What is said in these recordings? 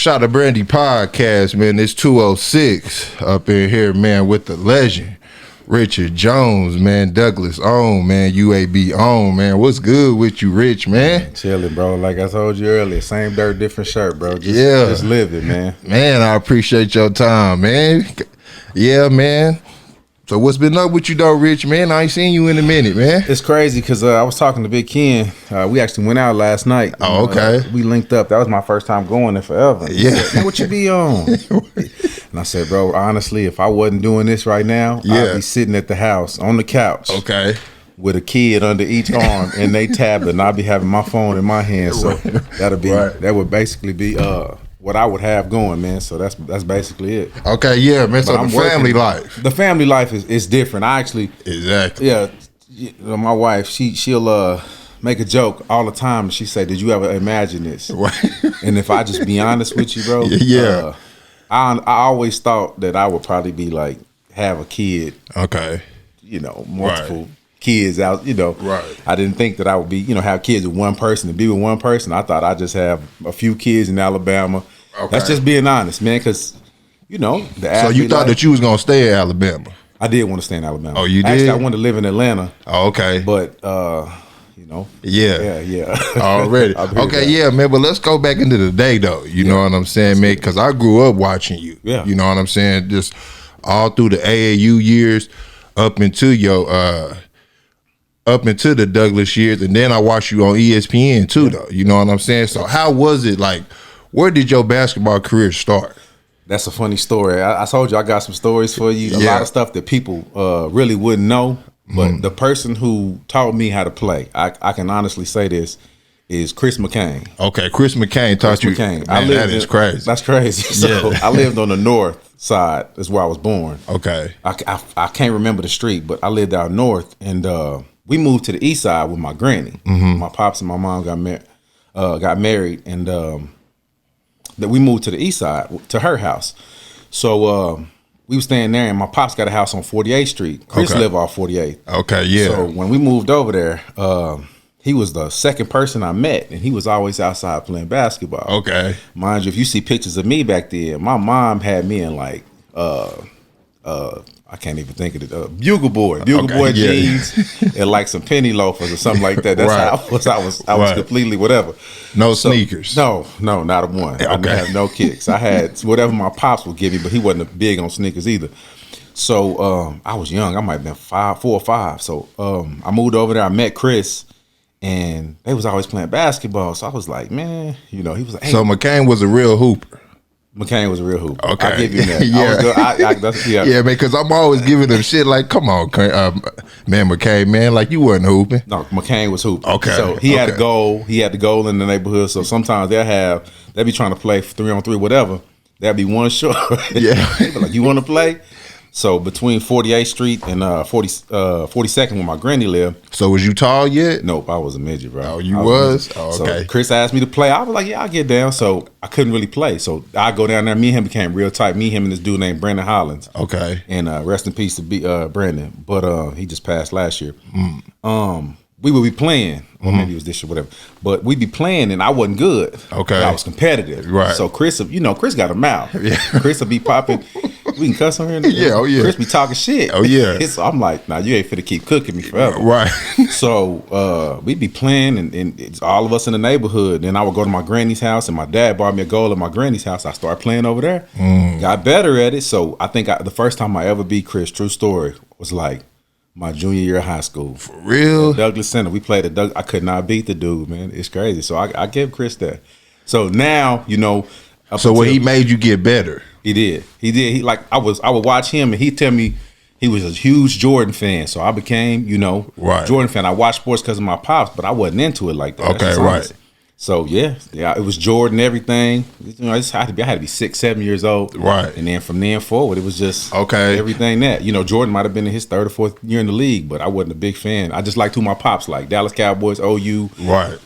Shout to Brandy podcast, man. It's 206 up in here, man, with the legend. Richard Jones, man, Douglas on, man, UAB on, man. What's good with you, Rich, man? Chilling, bro. Like I told you earlier, same dirt, different shirt, bro. Just live it, man. Man, I appreciate your time, man. Yeah, man. So what's been up with you, though, Rich, man? I ain't seen you in a minute, man. It's crazy because I was talking to Big Ken. We actually went out last night. Oh, okay. We linked up. That was my first time going there forever. Yeah. He said, man, what you be on? And I said, bro, honestly, if I wasn't doing this right now, I'd be sitting at the house on the couch. Okay. With a kid under each arm and they tablet, and I'd be having my phone in my hand. So that would basically be what I would have going, man. So that's basically it. Okay, yeah, man. So the family life. The family life is different. I actually exactly. Yeah, my wife, she'll make a joke all the time. She say, "Did you ever imagine this?" Right. And if I just be honest with you, bro, I always thought that I would probably be like have a kid. Okay. Multiple kids out. Right. I didn't think that I would be have kids with one person and be with one person. I thought I'd just have a few kids in Alabama. Okay. That's just being honest, man, because, So you thought that you was going to stay in Alabama? I did want to stay in Alabama. Oh, you did? Actually, I wanted to live in Atlanta. Oh, okay. But, Yeah. Already. Okay, yeah, man, but let's go back into the day, though. You know what I'm saying, man? Because I grew up watching you. Yeah. You know what I'm saying? Just all through the AAU years up into the Douglas years, and then I watched you on ESPN too, though. You know what I'm saying? So how was it like? Where did your basketball career start? That's a funny story. I told you I got some stories for you. A lot of stuff that people really wouldn't know. But the person who taught me how to play, I can honestly say this, is Chris McCain. Okay, Chris McCain taught you. Man, that is crazy. That's crazy. So I lived on the north side. That's where I was born. Okay. I can't remember the street, but I lived out north, and we moved to the east side with my granny. Mm-hmm. My pops and my mom got married, and that we moved to the east side to her house. So we were staying there, and my pops got a house on 48th Street. Chris lived off 48th. Okay, yeah. So when we moved over there, he was the second person I met, and he was always outside playing basketball. Okay. Mind you, if you see pictures of me back then, my mom had me in like I can't even think of it. Bugle boy jeans, and like some penny loafers or something like that. That's how I was completely whatever. No sneakers. No, not a one. I didn't have no kicks. I had whatever my pops would give me, but he wasn't big on sneakers either. So I was young. I might have been 4 or 5. So I moved over there. I met Chris, and they was always playing basketball. So I was like, man, he was like, hey. So McCain was a real hooper. McCain was a real hooper. Okay. I give you that. Yeah, man, because I'm always giving them shit like, come on, man, McCain, man, like you wasn't hooping. No, McCain was hooping. Okay. So he had a goal. He had the goal in the neighborhood. So sometimes they'll be trying to play 3-on-3, whatever. There'll be one short. Yeah. They be like, you want to play? So between 48th Street and 42nd where my granny lived. So was you tall yet? Nope, I was a midget, bro. Oh, you was? Oh, okay. So Chris asked me to play. I was like, yeah, I'll get down. So I couldn't really play. So I go down there. Me and him became real tight. Me, him, and this dude named Brandon Hollins. Okay. And rest in peace to Brandon. But he just passed last year. We would be playing, or maybe it was this year, whatever. But we'd be playing, and I wasn't good. Okay. I was competitive. Right. So Chris got a mouth. Yeah. Chris will be popping. We can cuss on here. Yeah, oh yeah. Chris be talking shit. Oh yeah. So I'm like, nah, you ain't finna keep cooking me forever. Right. So we'd be playing, and it's all of us in the neighborhood. Then I would go to my granny's house, and my dad bought me a goal at my granny's house. I started playing over there. Got better at it. So I think the first time I ever beat Chris, true story, was like my junior year of high school. For real? At Douglas Center. We played at Douglas. I could not beat the dude, man. It's crazy. So I give Chris that. So now, so when he made you get better. He did. I would watch him, and he'd tell me he was a huge Jordan fan. So I became, Jordan fan. I watched sports because of my pops, but I wasn't into it like that. Okay, right. So yeah, it was Jordan, everything. I had to be 6, 7 years old. Right. And then from then forward, it was just everything that. Jordan might have been in his 3rd or 4th year in the league, but I wasn't a big fan. I just liked who my pops like. Dallas Cowboys, OU. Right.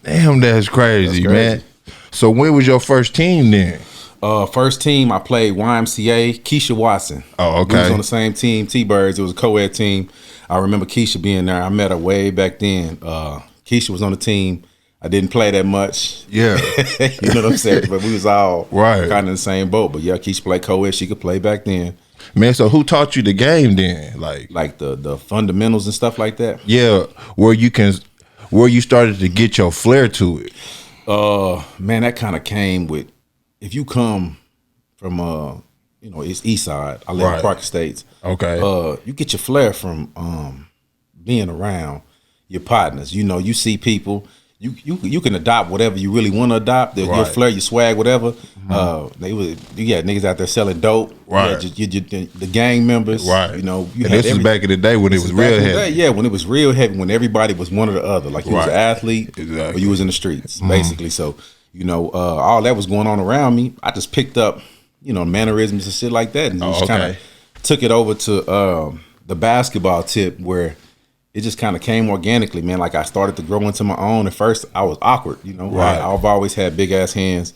Damn, that's crazy, man. So when was your first team then? First team, I played YMCA, Keisha Watson. Oh, okay. We was on the same team, T-Birds. It was a co-ed team. I remember Keisha being there. I met her way back then. Keisha was on the team. I didn't play that much. Yeah. You know what I'm saying? But we was all right. kind of in the same boat. But yeah, Keisha played co-ed. She could play back then. Man, so who taught you the game then? Like the fundamentals and stuff like that? Yeah, where you started to get your flair to it. Man, that kind of came with, if you come from it's Eastside. I live in Park Estates. Okay. You get your flair from being around your partners. You know, you see people. You can adopt whatever you really want to adopt. Your flair, your swag, whatever. You got niggas out there selling dope. Right. The gang members. Right. You know. And this was back in the day when it was real heavy. Yeah, when it was real heavy, when everybody was one or the other. Like you was an athlete or you was in the streets, basically. So, all that was going on around me. I just picked up, mannerisms and shit like that. And just kind of took it over to the basketball tip where it just kind of came organically, man. Like I started to grow into my own. At first, I was awkward, I've always had big ass hands,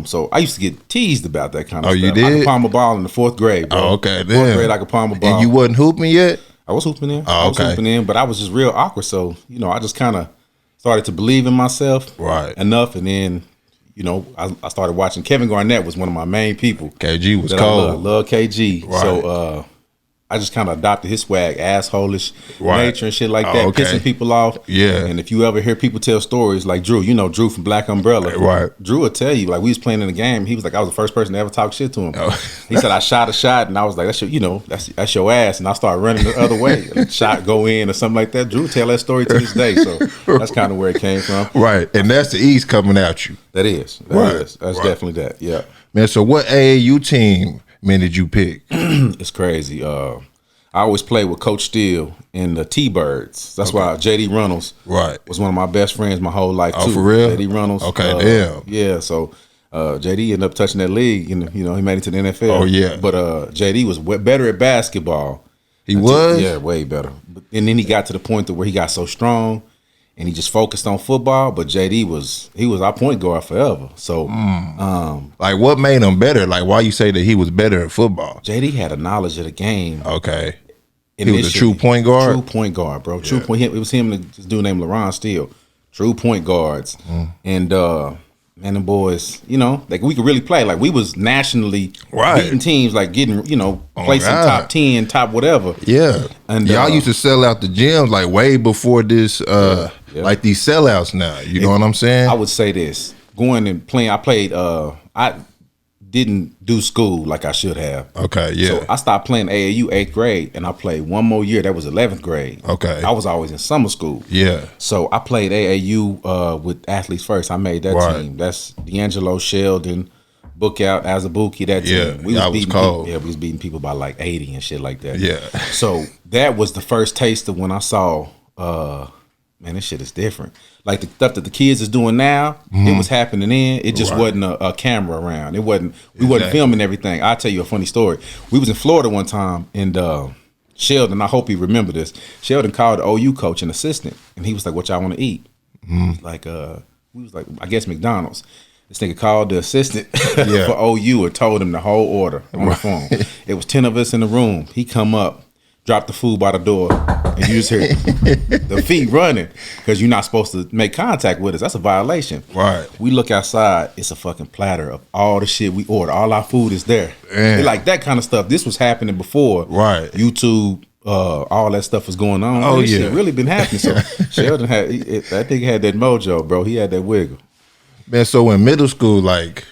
so I used to get teased about that kind of stuff. You did? I could palm a ball in the 4th grade, bro. Oh, okay, then. 4th grade, I could palm a ball. And you wasn't hooping yet? I was hooping in. Oh, okay. I was hooping in, but I was just real awkward. So I just kind of started to believe in myself, enough, and then. I started watching. Kevin Garnett was one of my main people. KG was cold. I love KG. Right. So I just kind of adopted his swag, asshole-ish nature and shit like that, pissing people off. Yeah. And if you ever hear people tell stories like Drew, Drew from Black Umbrella. Right. Drew will tell you, like we was playing in the game. He was like, I was the first person to ever talk shit to him. Oh. He said, I shot a shot, and I was like, that's your, that's your ass. And I started running the other way. Shot go in or something like that. Drew tell that story to this day. So that's kind of where it came from. Right. And that's the East coming at you. That is. That's definitely that. Yeah. Man, so what AAU team, did you pick? It's crazy. I always played with Coach Steele in the T-Birds. That's why J.D. Reynolds was one of my best friends my whole life, too. Oh, for real? J.D. Reynolds. Okay, damn. Yeah, so J.D. ended up touching that league. He made it to the NFL. Oh, yeah. But J.D. was better at basketball. He was? Yeah, way better. And then he got to the point where he got so strong and he just focused on football. But J.D. was our point guard forever. So, like, what made him better? Like, why you say that he was better at football? J.D. had a knowledge of the game. Okay. He was a true point guard? True point guard, bro. True point. It was him and this dude named LaRon Steele. True point guards. And, man, the boys, like we could really play. Like we was nationally beating teams, like getting, placing top 10, top whatever. Yeah. And y'all used to sell out the gyms like way before this, like these sellouts now. You know what I'm saying? I would say this. Going and playing, I didn't do school like I should have. Okay, yeah. So I stopped playing AAU 8th grade and I played one more year. That was 11th grade. Okay. I was always in summer school. Yeah. So I played AAU with Athletes First. I made that team. That's D'Angelo, Sheldon, Bookout, Azabuki, that team. Yeah, we was cold. We was beating people by like 80 and shit like that. Yeah. So that was the first taste of when I saw, man, this shit is different. Like the stuff that the kids is doing now, it was happening then. It just wasn't a camera around. It wasn't. We wasn't filming everything. I'll tell you a funny story. We was in Florida one time, and Sheldon, I hope you remember this. Sheldon called the OU coach and assistant, and he was like, "What y'all want to eat?" Like, we was like, I guess McDonald's. This nigga called the assistant for OU and told him the whole order on the phone. It was 10 of us in the room. He come up, drop the food by the door, and you just hear the feet running because you're not supposed to make contact with us. That's a violation. Right. We look outside. It's a fucking platter of all the shit we order. All our food is there. Like that kind of stuff. This was happening before YouTube. All that stuff was going on. Oh, this shit really been happening. So Sheldon that nigga had that mojo, bro. He had that wiggle. Man, so in middle school, like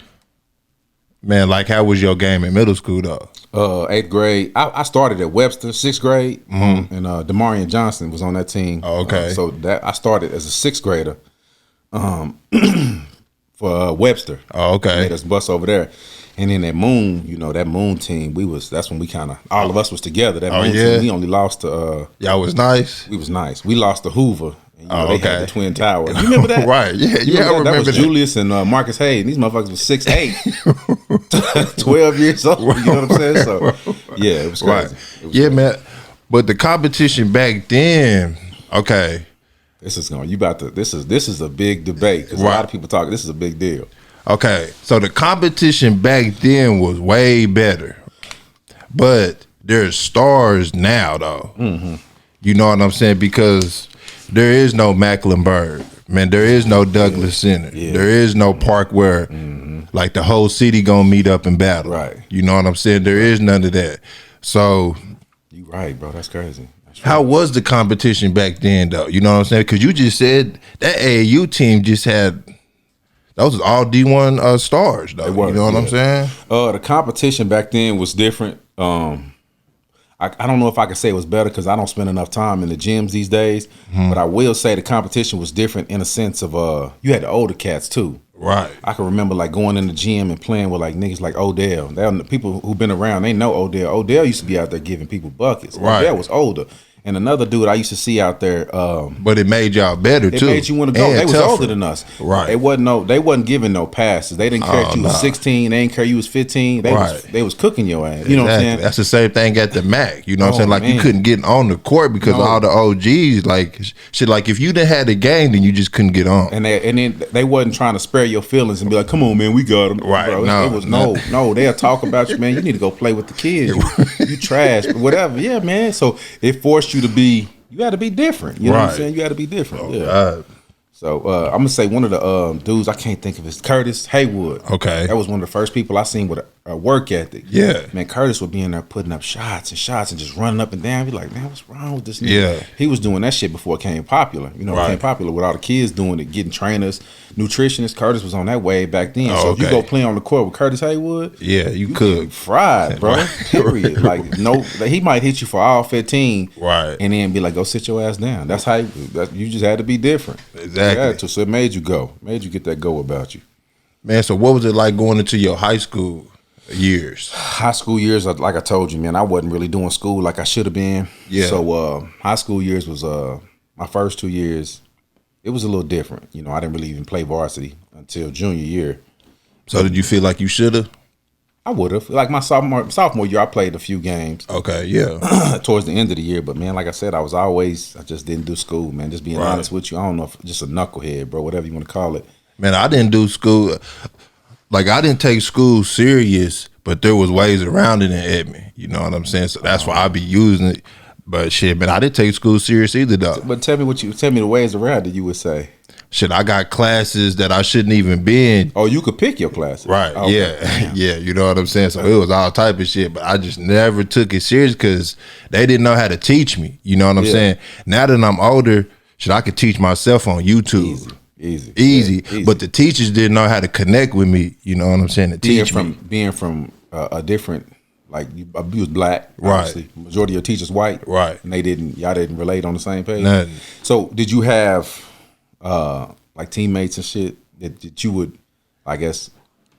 how was your game in middle school though? 8th grade. I started at Webster, 6th grade, and Demarion Johnson was on that team. Oh, okay. So that I started as a 6th grader for Webster. Oh, okay. Made us bus over there. And then that Moon, that Moon team, that's when we kind of, all of us was together. That Moon team, we only lost to... Y'all was nice? We was nice. We lost to Hoover. And, they had the Twin Towers. You remember that? Right, yeah, I remember that. Was Julius and Marcus Hayden. These motherfuckers was 6'8", 12 years old. You know what I'm saying? So, yeah, it was crazy. It was crazy. Man. But the competition back then, okay. This is a big debate because a lot of people talk. This is a big deal. Okay, so the competition back then was way better, but there's stars now though. You know what I'm saying? Because there is no Mecklenburg. Man, there is no Douglas Center. Yeah. There is no park where like the whole city gonna meet up and battle. Right. You know what I'm saying? There is none of that. So you right, bro. That's crazy. How was the competition back then, though? You know what I'm saying? Because you just said that AAU team just had those was all D1 stars, though. You know what I'm saying? The competition back then was different. I don't know if I could say it was better because I don't spend enough time in the gyms these days. But I will say the competition was different in a sense of you had the older cats too. Right. I can remember like going in the gym and playing with like niggas like Odell. The people who've been around, they know Odell. Odell used to be out there giving people buckets. Right. Odell was older. And another dude I used to see out there. But it made y'all better too. It made you want to go. They was older than us. Right. They wasn't giving no passes. They didn't care if you was 16. They didn't care you was 15. They was cooking your ass. You know what I'm saying? That's the same thing at the MAC. You know what I'm saying? Like you couldn't get on the court because all the OGs like shit. Like if you didn't have the game, then you just couldn't get on. And then they wasn't trying to spare your feelings and be like, "Come on, man, we got them." Right? Bro. It was no. They'll talk about you, man. You need to go play with the kids. You trash, but whatever. Yeah, man. So it forced you to be. You got to be different. You know what I'm saying? You got to be different. Yeah. So I'm gonna say one of the dudes I can't think of is Curtis Haywood. Okay, that was one of the first people I seen with a work ethic. Yeah, man, Curtis would be in there putting up shots and just running up and down. Be like, man, what's wrong with this nigga? Yeah, he was doing that shit before it became popular. You know, it became popular with all the kids doing it, getting trainers, nutritionists. Curtis was on that wave back then. So if you go play on the court with Curtis Haywood, you could fried, bro. Period. Like he might hit you for all 15, right, and then be like, go sit your ass down. That's how you just had to be different. Exactly. So it made you get that go about you. Man, so what was it like going into your high school years? High school years, like I told you, man, I wasn't really doing school like I should have been. Yeah. So high school years was my first 2 years. It was a little different. You know, I didn't really even play varsity until junior year. So did you feel like you should have? I would have. Like my sophomore year, I played a few games. Okay, yeah. Towards the end of the year, but man, like I said, I just didn't do school, man. Just being honest with you, I don't know if just a knucklehead, bro, whatever you want to call it. Man, I didn't do school. Like I didn't take school serious, but there was ways around it in Edmond. You know what I'm saying? So that's why I be using it. But shit, man, I didn't take school serious either, though. But tell me the ways around it. You would say. Shit, I got classes that I shouldn't even be in. Oh, you could pick your classes. Right, okay. Yeah, you know what I'm saying? So it was all type of shit, but I just never took it serious because they didn't know how to teach me. You know what I'm saying? Now that I'm older, shit, I could teach myself on YouTube. Easy. But the teachers didn't know how to connect with me. You know what I'm saying? Being from a different, like you was black, obviously. Majority of your teachers white, right? And y'all didn't relate on the same page. Nothing. So did you have like teammates and shit that you would, I guess,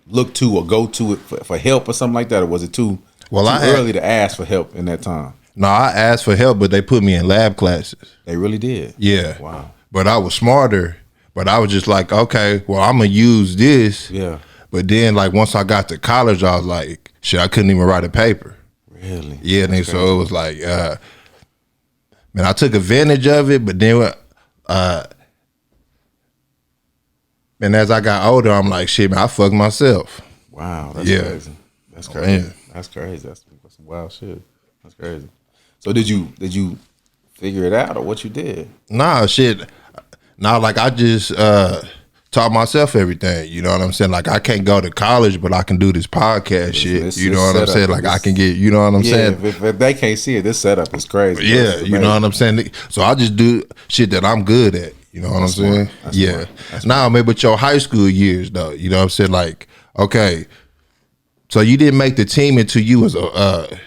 look to or go to it for help or something like that, or was it too early to ask for help in that time? No, I asked for help, but they put me in lab classes. They really did? Yeah. Wow. But I was smarter, but I was just like, okay, well, I'm going to use this. Yeah. But then, like, once I got to college, I was like, shit, I couldn't even write a paper. Really? Yeah, and so it was like, man, I took advantage of it, but then, and as I got older, I'm like, shit, man, I fucked myself. Wow, that's crazy. That's crazy. Man. That's crazy. That's some wild shit. That's crazy. So did you figure it out or what you did? Nah, shit. Nah, like I just taught myself everything. You know what I'm saying? Like I can't go to college, but I can do this podcast shit. You know what I'm saying? Like I can get, you know what I'm saying? If they can't see it, this setup is crazy. Yeah, you know what I'm saying? So I just do shit that I'm good at. You know what I'm saying? Yeah. Nah, man, but your high school years though, you know what I'm saying? Like, okay, so you didn't make the team until you was a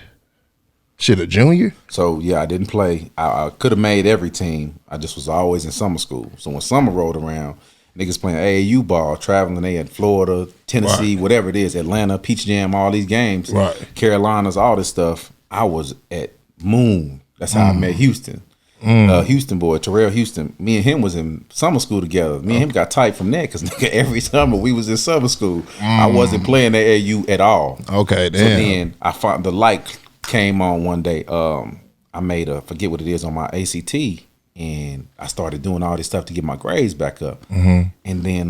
junior? So yeah, I didn't play. I could have made every team. I just was always in summer school. So when summer rolled around, niggas playing AAU ball, traveling, they in Florida, Tennessee, whatever it is, Atlanta, Peach Jam, all these games, Carolinas, all this stuff. I was at Moon. That's how I met Houston. Houston boy, Terrell Houston. Me and him was in summer school together. Me and him got tight from that because nigga, every summer we was in summer school. I wasn't playing AAU at all. Okay, damn. So then I found the light came on one day. I made forget what it is on my ACT, and I started doing all this stuff to get my grades back up. And then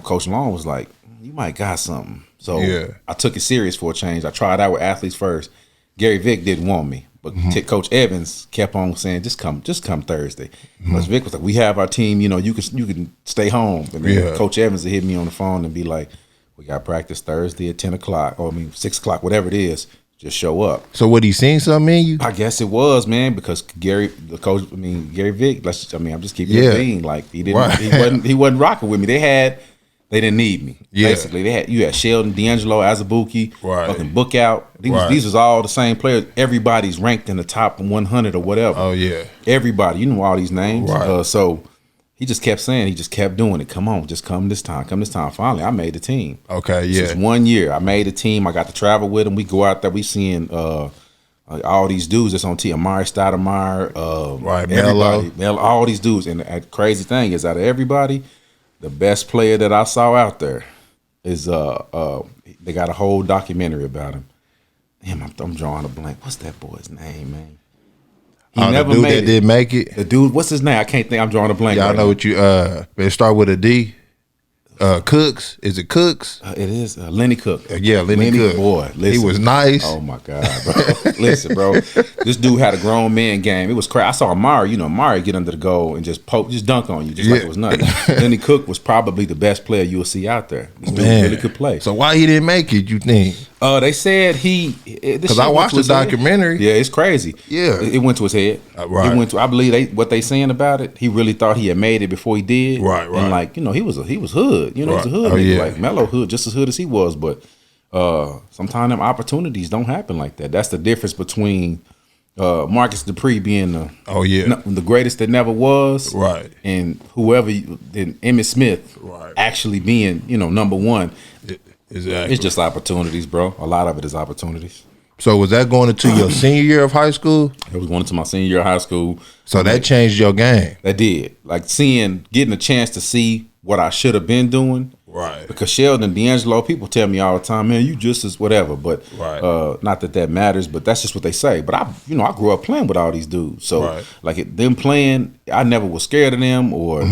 Coach Long was like, "You might got something." So I took it serious for a change. I tried out with athletes first. Gary Vick didn't want me. But Coach Evans kept on saying, just come Thursday. Coach Vic was like, we have our team, you can stay home. And then Coach Evans would hit me on the phone and be like, we got practice Thursday at 10 o'clock, 6 o'clock, whatever it is, just show up. So what, he seen something in you? I guess it was, man, because Gary Vic, I'm just keeping it being like he wasn't rocking with me. They didn't need me. Yeah. Basically, you had Sheldon, D'Angelo, Azubuike, fucking Book Out. These was all the same players. Everybody's ranked in the top 100 or whatever. Oh yeah, everybody. You know all these names. Right. So he just kept saying, he just kept doing it. Come on, just come this time. Finally, I made the team. Okay, yeah. Just 1 year, I made the team. I got to travel with him. We go out there. We seeing all these dudes that's on team. Amari Stoudemire, right, Melo, all these dudes. And the crazy thing is, out of everybody, the best player that I saw out there is they got a whole documentary about him. Damn, I'm drawing a blank. What's that boy's name, man? He never the dude made that didn't make it. The dude, what's his name? I can't think. I'm drawing a blank. Y'all know what you better start with a D. Cooks. Is it Cooks? It is Lenny Cook. Yeah, Lenny Cook. Boy, listen. He was nice. Oh my God, bro. Listen, bro. This dude had a grown man game. It was crazy. I saw Amari get under the goal and just dunk on you, like it was nothing. Lenny Cook was probably the best player you'll see out there. This dude really could play. So why he didn't make it, you think? They said because I watched the documentary. Yeah, it's crazy. Yeah, it went to his head. Right. It went to. I believe what they saying about it. He really thought he had made it before he did. Right. And he was hood. He was a hood nigga. Like Melo hood, just as hood as he was. But sometimes them opportunities don't happen like that. That's the difference between Marcus Dupree being the greatest that never was, right, and whoever, then Emmitt Smith, right, actually being number one. Exactly. It's just opportunities, bro. A lot of it is opportunities. So was that going into your senior year of high school? It was going into my senior year of high school. So that changed your game. That did. Like getting a chance to see what I should have been doing. Right. Because Sheldon and D'Angelo, people tell me all the time, man, you just as whatever. But not that matters, but that's just what they say. But I grew up playing with all these dudes. So them playing, I never was scared of them or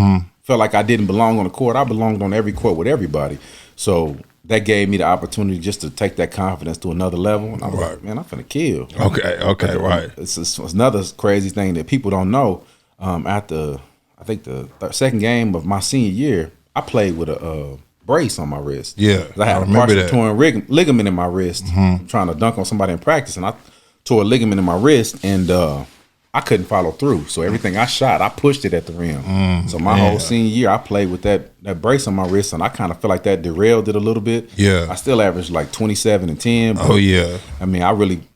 felt like I didn't belong on the court. I belonged on every court with everybody. So that gave me the opportunity just to take that confidence to another level. And I was like, man, I'm finna kill. Okay, right. It's another crazy thing that people don't know. After, I think, the second game of my senior year, I played with a brace on my wrist. Yeah, I had a partial torn ligament in my wrist. I'm trying to dunk on somebody in practice, and I tore a ligament in my wrist, and I couldn't follow through. So everything I shot, I pushed it at the rim. So my whole senior year, I played with that brace on my wrist, and I kind of feel like that derailed it a little bit. Yeah, I still averaged like 27 and 10. But, I mean,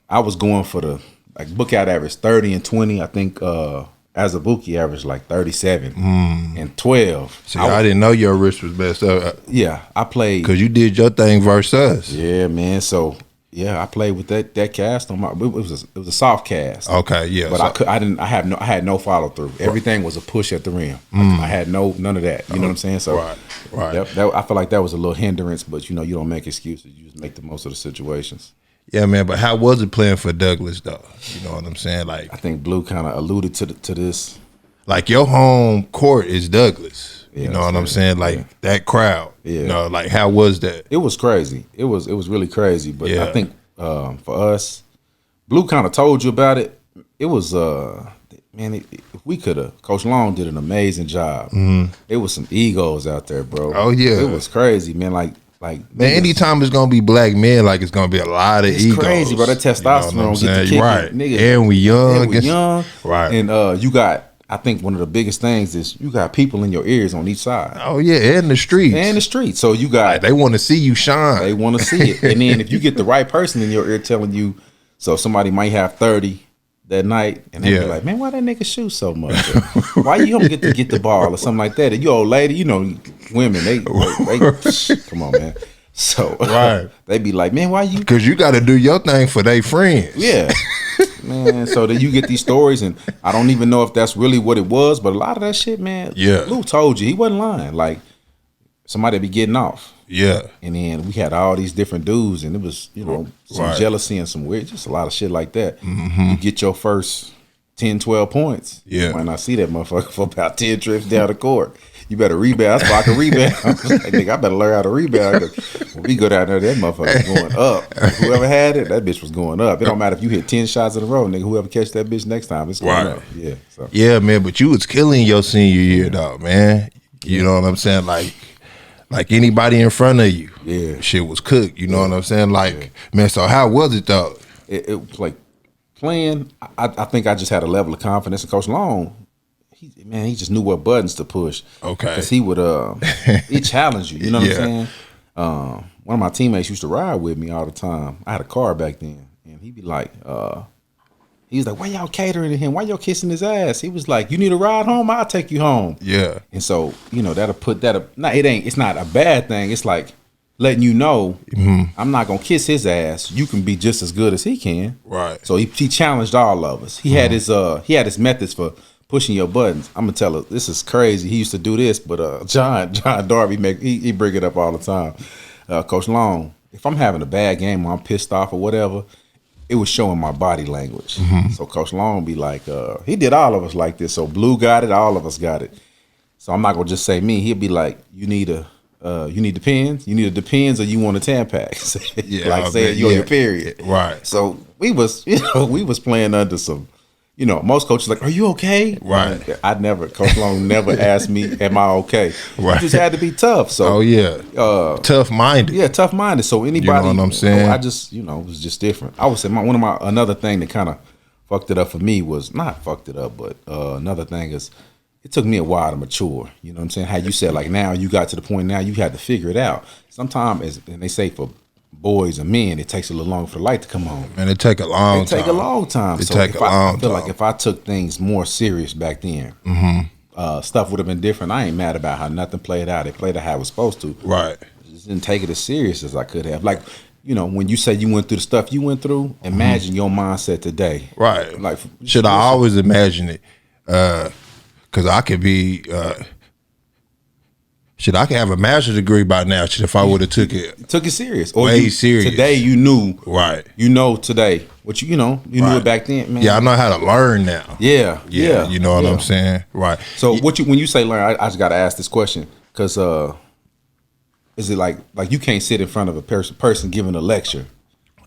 I was going for the Book Out average 30 and 20. I think Azubuike averaged like 37 and 12. See, I didn't know your wrist was messed up. Yeah, I played because you did your thing versus us. Yeah, man. So. Yeah, I played with that cast on my. It was a soft cast. Okay, yeah. But I had no follow through. Everything was a push at the rim. I had none of that. You know what I'm saying? So right. I feel like that was a little hindrance, but you don't make excuses. You just make the most of the situations. Yeah, man. But how was it playing for Douglas though? You know what I'm saying? Like I think Blue kind of alluded to this. Like your home court is Douglas. You know what I'm saying? Like that crowd. Yeah. You know, like how was that? It was crazy. It was really crazy. But I think for us, Blue kind of told you about it. It was if we could have. Coach Long did an amazing job. There was some egos out there, bro. Oh yeah, it was crazy, man. Like man, anytime it's gonna be black men, like it's gonna be a lot of egos. Crazy, bro. That testosterone get to kicking, right? Nigga. And we young, right? And you got. I think one of the biggest things is you got people in your ears on each side. Oh yeah, and the streets. So you got they want to see you shine. They want to see it. And then if you get the right person in your ear telling you, so somebody might have 30 that night, and they be like, man, why that nigga shoot so much? Why you don't get to get the ball or something like that? And you old lady, women, they come on, man. So they be like, man, why you? Because you got to do your thing for their friends. Yeah. Man, so that you get these stories, and I don't even know if that's really what it was, but a lot of that shit, man. Yeah, Lou told you he wasn't lying. Like somebody be getting off. Yeah, and then we had all these different dudes, and it was some jealousy and some weird, just a lot of shit like that. You get your first 10, 12 points. Yeah, you might not see that motherfucker for about 10 trips down the court. You better rebound. That's why I can rebound. I was like, nigga, I better learn how to rebound. When we go down there, that motherfucker was going up. Whoever had it, that bitch was going up. It don't matter if you hit 10 shots in a row, nigga. Whoever catch that bitch next time, it's going up. Yeah. So. Yeah, man. But you was killing your senior year, though, man. You know what I'm saying? Like anybody in front of you, shit was cooked. You know what I'm saying? Like, man. So how was it though? It was like playing. I think I just had a level of confidence in Coach Long. He just knew what buttons to push. Okay. Because he would he challenged you. You know what I'm saying? One of my teammates used to ride with me all the time. I had a car back then, and he'd be like, he was like, why y'all catering to him? Why y'all kissing his ass? He was like, you need a ride home? I'll take you home. Yeah. And so, that'll put that not it's not a bad thing. It's like letting you know, I'm not gonna kiss his ass. You can be just as good as he can. Right. So he challenged all of us. He had his methods for pushing your buttons. I'm gonna tell her, this is crazy. He used to do this, but John Darby he bring it up all the time. Coach Long, if I'm having a bad game or I'm pissed off or whatever, it was showing my body language. So Coach Long be like, he did all of us like this. So Blue got it, all of us got it. So I'm not gonna just say me. He'll be like, you need Depends. You need a Depends or you want a Tampax. Like saying you're on your period. Right. So we was playing under some, most coaches like, are you okay? Right. Coach Long never asked me, am I okay? Right. You just had to be tough. So tough minded. Yeah, tough minded. So anybody, you know what I'm saying? I just, it was just different. I would say another thing that kind of fucked it up for me was not fucked it up, but another thing is it took me a while to mature. You know what I'm saying? How you said, like, now you got to the point now you had to figure it out. Sometimes, and they say for boys and men, it takes a little longer for the light to come on. And it take a long time. It take a long time. It take a long time. I feel like if I took things more serious back then, stuff would have been different. I ain't mad about how nothing played out. It played out how it was supposed to. Right. I just didn't take it as serious as I could have. Like, when you say you went through the stuff you went through, imagine your mindset today. Right. Like, should I always imagine it? Because I could be, I could have a master's degree by now. If I would have took it serious, or way serious. Today you knew, right? Today what you knew it back then, man. Yeah, I know how to learn now. Yeah. You know what I'm saying, right? So when you say learn, I just got to ask this question because is it like you can't sit in front of a person giving a lecture?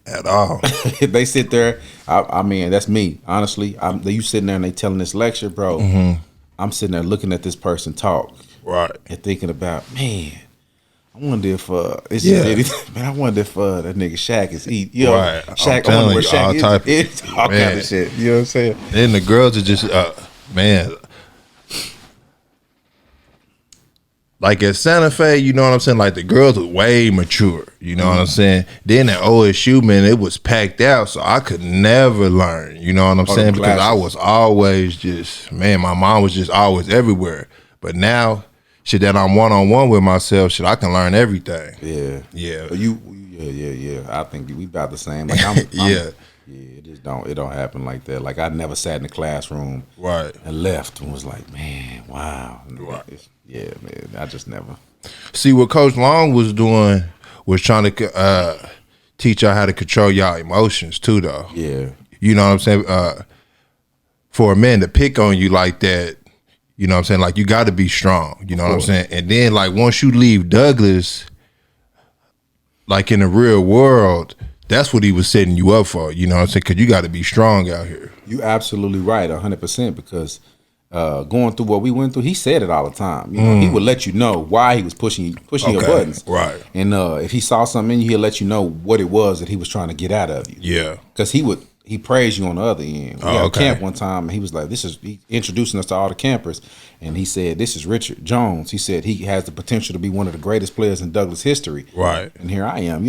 At all. If they sit there, I mean, that's me. Honestly, you sitting there and they telling this lecture, bro. I'm sitting there looking at this person talk, right, and thinking about, man, I wonder if man, I wonder if that nigga Shaq is eating. Right. Shaq, I wonder where Shaq is. All kind of shit. You know what I'm saying? Then the girls are just, man. Like at Santa Fe, you know what I'm saying? Like the girls were way mature, you know what I'm saying? Then at OSU, man, it was packed out, so I could never learn, you know what I'm saying? Because I was always just, man, my mom was just always everywhere. But now, shit, that I'm one-on-one with myself, shit, I can learn everything. Yeah. Yeah. Yeah. I think we about the same. Like it don't happen like that. Like I never sat in the classroom and left and was like, man, wow. Right. Yeah, man, I just never. See, what Coach Long was doing was trying to teach y'all how to control y'all emotions too, though. Yeah. You know what I'm saying? For a man to pick on you like that, you know what I'm saying? Like, you got to be strong, you know what I'm saying? And then, like, once you leave Douglas, like, in the real world, that's what he was setting you up for, you know what I'm saying? Because you got to be strong out here. You absolutely right, 100%, because going through what we went through, he said it all the time. You know, he would let you know why he was pushing your buttons. Right. And if he saw something in you, he'll let you know what it was that he was trying to get out of you. Yeah. Because he praised you on the other end. We had a camp one time, and he was like, he introducing us to all the campers, and he said, this is Richard Jones. He said he has the potential to be one of the greatest players in Douglas history. Right. And here I am,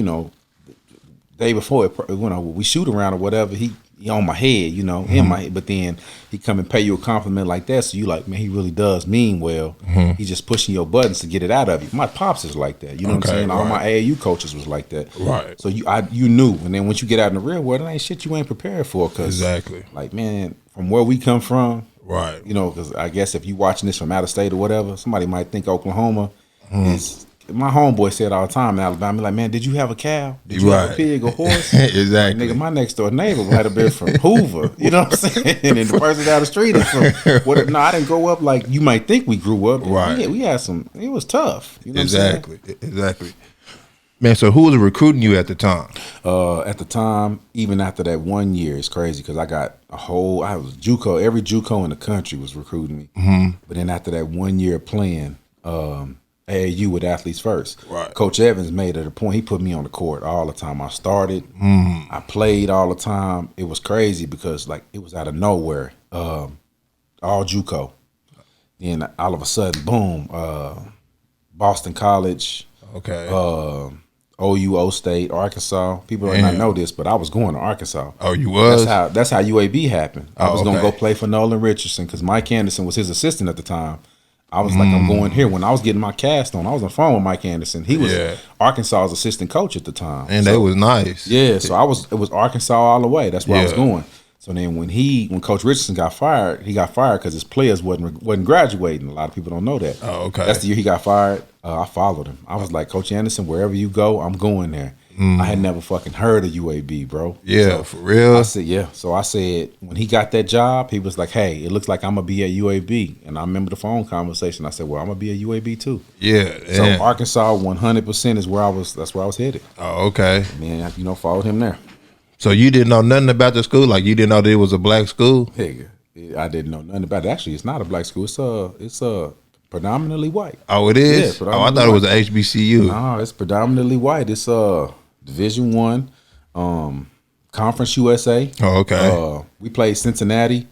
day before, we shoot around or whatever, he on my head, in my head, but then he come and pay you a compliment like that, so you like, man, he really does mean well. He's just pushing your buttons to get it out of you. My pops is like that, you know what I'm saying? All my AAU coaches was like that. Right. So you knew, and then once you get out in the real world, it ain't shit you ain't prepared for. Cause exactly. Like, man, from where we come from, right? Because I guess if you watching this from out of state or whatever, somebody might think Oklahoma is my homeboy said all the time in Alabama, like, man, did you have a cow? Did you have a pig or horse? Exactly. Like, nigga, my next door neighbor might have been from Hoover. You know what I'm saying? And then the person down the street is from what? No, I didn't grow up like you might think we grew up. Right. We had some. It was tough. You know exactly. What I'm saying? Exactly. Man, so who was recruiting you at the time? At the time, even after that 1 year, it's crazy because I was JUCO. Every JUCO in the country was recruiting me. Mm-hmm. But then after that 1 year playing AAU with Athletes First, right. Coach Evans made it a point. He put me on the court all the time. I started. I played all the time. It was crazy because like it was out of nowhere. All JUCO. Then all of a sudden, boom, Boston College. Okay. OU, State, Arkansas. People might not know this, but I was going to Arkansas. Oh, you was? That's how UAB happened. I was going to go play for Nolan Richardson because Mike Anderson was his assistant at the time. I was like, I'm going here. When I was getting my cast on, I was on the phone with Mike Anderson. He was Arkansas's assistant coach at the time. And they was nice. Yeah, so it was Arkansas all the way. That's where I was going. So then when Coach Richardson got fired, he got fired because his players wasn't graduating. A lot of people don't know that. Oh, okay. That's the year he got fired. I followed him. I was like, Coach Anderson, wherever you go, I'm going there. I had never fucking heard of UAB, bro. Yeah, so, for real? I said, yeah. So I said, when he got that job, he was like, hey, it looks like I'm going to be at UAB. And I remember the phone conversation. I said, well, I'm going to be at UAB too. Yeah. So Arkansas 100% is where that's where I was headed. Oh, okay. And then, followed him there. So you didn't know nothing about the school? Like you didn't know that it was a black school? Hey, I didn't know nothing about it. Actually, it's not a black school. It's predominantly white. Oh, it is? Yeah, I thought it was a HBCU. No, it's predominantly white. It's Division I, Conference USA. Oh, okay. We played Cincinnati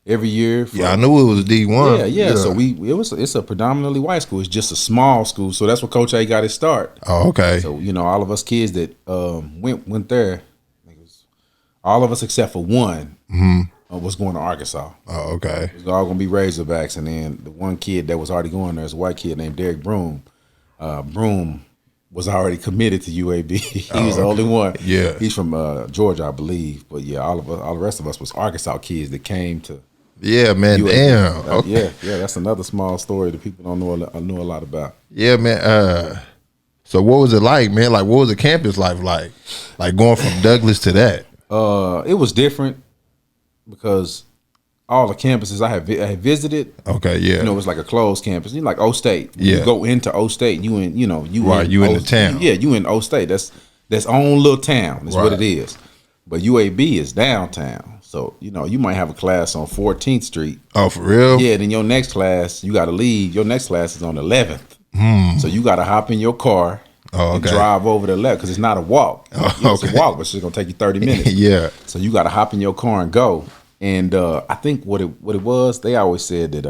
every year. I knew it was D1. Yeah. So it's a predominantly white school. It's just a small school. So that's where Coach A got his start. Oh, okay. So all of us kids that went there, all of us except for one was going to Arkansas. Oh, okay. It was all going to be Razorbacks. And then the one kid that was already going there is a white kid named Derek Broom. Broom was already committed to UAB. He was the only one. Yeah. He's from Georgia, I believe. But yeah, all the rest of us was Arkansas kids that came to Yeah, man. UAB. Damn. Okay. Yeah, that's another small story that people don't know a lot about. Yeah, man. So what was it like, man? Like, what was the campus life like? Like going from Douglas to that? It was different because all the campuses I had visited. Okay, yeah. It was like a closed campus. Like O State. When you go into O State, you in the town. Yeah, you in O State. That's own little town. That's what it is. But UAB is downtown. So, you might have a class on 14th Street. Oh, for real? Yeah, then your next class, you got to leave. Your next class is on 11th. So you got to hop in your car and drive over to 11th because it's not a walk. It's a walk, but it's just going to take you 30 minutes. Yeah. So you got to hop in your car and go. And I think what it was, they always said that,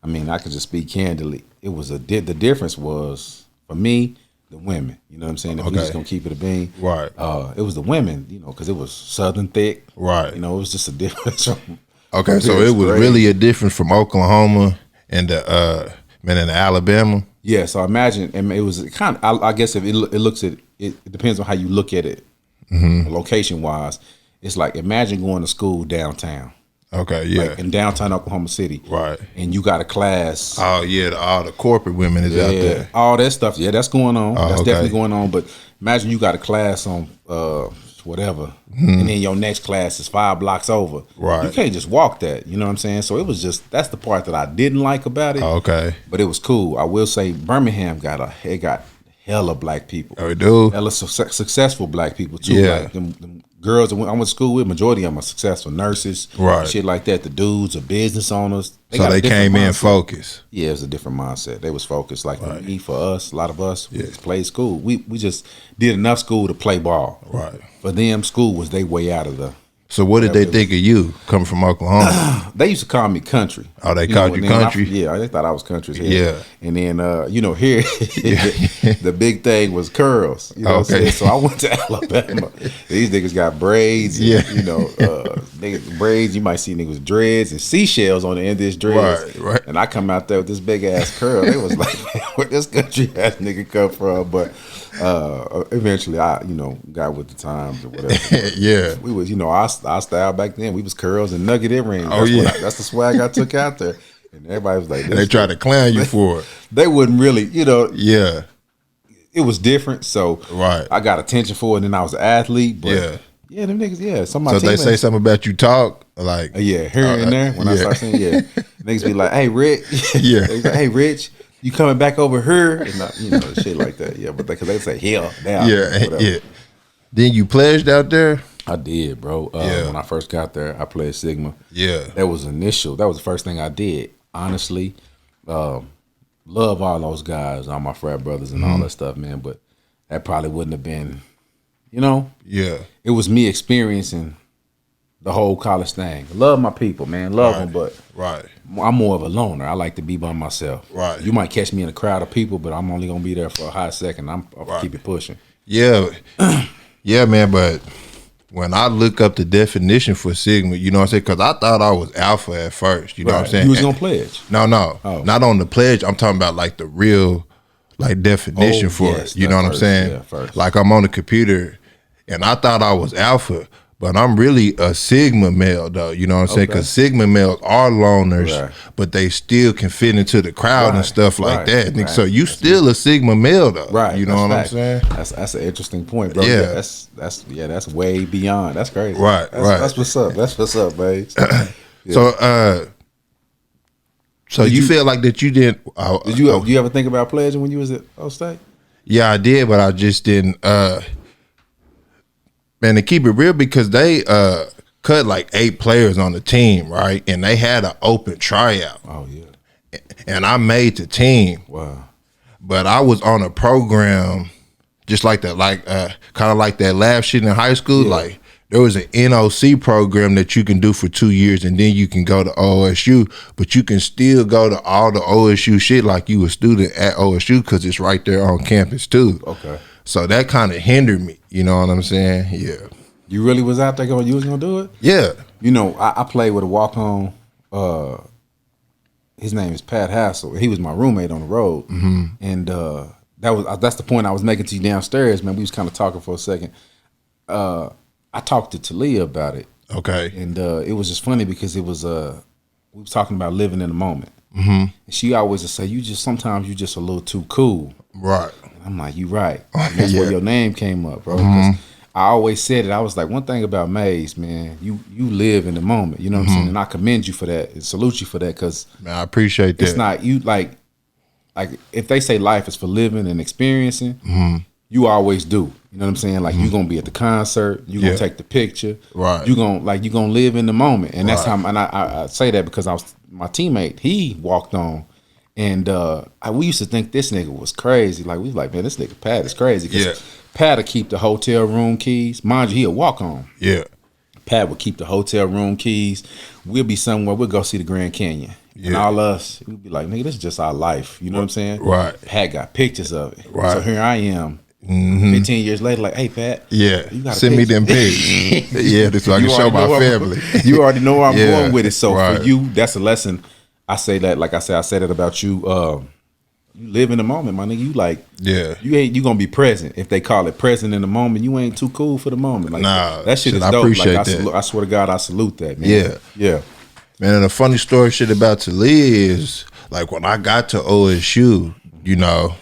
I could just speak candidly. It was the difference was, for me, the women. You know what I'm saying? If we just going to keep it a bean. Right. It was the women, because it was Southern thick. Right. It was just a difference from. Okay, so it was really a difference from Oklahoma and the Alabama. Yeah, so imagine, and it was kind of. I guess if it looks at it depends on how you look at it, location wise. It's like imagine going to school downtown. Okay, yeah, like in downtown Oklahoma City, right? And you got a class. Oh yeah, all the corporate women is out there. All that stuff. Yeah, that's going on. That's definitely going on. But imagine you got a class on whatever, and then your next class is 5 blocks over. Right. You can't just walk that. You know what I'm saying? So it was just that's the part that I didn't like about it. Okay. But it was cool. I will say Birmingham got hella black people. Oh, it do? Hella successful black people too. Yeah. Like them girls that I went to school with, majority of them are successful nurses. Right. Shit like that. The dudes are business owners. They came in focused. Yeah, it was a different mindset. They was focused. Like me, for us, a lot of us, we just played school. We just did enough school to play ball. Right. For them, school was their way out of the. So what did they think of you coming from Oklahoma? They used to call me country. Oh, they called you country? Yeah, they thought I was country as hell. Yeah. And then, here, the big thing was curls. You know what I'm saying? So I went to Alabama. These niggas got braids. And, niggas, braids. You might see niggas with dreads and seashells on the end of this dreads. Right. And I come out there with this big ass curl. They was like, man, where this country ass nigga come from? But eventually I, got with the times or whatever. Yeah. We was, our style back then, we was curls and nugget earrings. That's the swag I took out there. And everybody was like, they tried to clown you for it. They wouldn't really, Yeah. It was different. So I got attention for it, and then I was an athlete. But yeah, them niggas, some of my teammates. They say something about you talk, like here and there. When I start saying, niggas be like, hey, Rich. Yeah. They say, hey, Rich, you coming back over here? And shit like that. Yeah, but because they say, hell, down. Yeah. Then you pledged out there? I did, bro. When I first got there, I pledged Sigma. Yeah. That was the first thing I did. Honestly, love all those guys, all my frat brothers and all that stuff, man. But that probably wouldn't have been, Yeah. It was me experiencing the whole college thing. Love my people, man. Love them, but I'm more of a loner. I like to be by myself. Right. You might catch me in a crowd of people, but I'm only gonna be there for a hot second. I'll keep it pushing. Yeah. Yeah, man, but when I look up the definition for Sigma, you know what I'm saying? Because I thought I was alpha at first, you know what I'm saying? You was going to pledge? No. Not on the pledge. I'm talking about like the real definition for it. You know what I'm saying? Yeah, first. Like I'm on the computer and I thought I was alpha, but I'm really a Sigma male though, you know what I'm saying? Because Sigma males are loners, but they still can fit into the crowd and stuff like that. So you still a Sigma male though, right? You know what I'm saying? That's an interesting point, bro. Yeah, that's way beyond. That's crazy. Right. That's what's up. That's what's up, babe. So you feel like that you didn't? Did you ever think about pledging when you was at Okc State? Yeah, I did, but I just didn't. Man, to keep it real, because they cut like 8 players on the team, right? And they had an open tryout. Oh yeah. And I made the team. Wow. But I was on a program just like that, kind of like that lab shit in high school. Yeah. Like there was an NOC program that you can do for 2 years, and then you can go to OSU, but you can still go to all the OSU shit like you a student at OSU because it's right there on campus too. Okay. So that kind of hindered me. You know what I'm saying? Yeah. You really was out there going, you was going to do it? Yeah. I played with a walk-on. His name is Pat Hassel. He was my roommate on the road. Mm-hmm. And that's the point I was making to you downstairs, man. We was kind of talking for a second. I talked to Talia about it. Okay. And it was just funny because it was we was talking about living in the moment. Mm-hmm. And she always would say, sometimes you just a little too cool. Right. And I'm like, you right. And that's where your name came up, bro. Because I always said it. I was like, one thing about Maze, man, you live in the moment. You know what I'm saying? And I commend you for that and salute you for that, because I appreciate that. It's not you like if they say life is for living and experiencing, you always do. You know what I'm saying? Like you're gonna be at the concert, you're gonna take the picture, right? You're gonna live in the moment, and that's how. And I say that because my teammate, he walked on, and we used to think this nigga was crazy. Like we was like, man, this nigga Pat is crazy. Yeah. Pat would keep the hotel room keys. Mind you, he'll walk on. Yeah. Pat would keep the hotel room keys. We'll be somewhere. We'll go see the Grand Canyon. Yeah. And all us, we'd be like, nigga, this is just our life. You know what I'm saying? Right. Pat got pictures of it. Right. So here I am. 15 years later, like, hey, Pat. Yeah. You gotta send me them pics. Yeah, so I can show my family. You already know where I'm going with it. So for you, that's a lesson. I say that, like I said it about you. You live in the moment, my nigga. You like, you gonna be present. If they call it present in the moment, you ain't too cool for the moment. Like, nah, that shit is dope. Appreciate like, that. I swear to God, I salute that, man. Yeah, yeah. Man, and the funny story shit about Talia is, like, when I got to OSU, you know,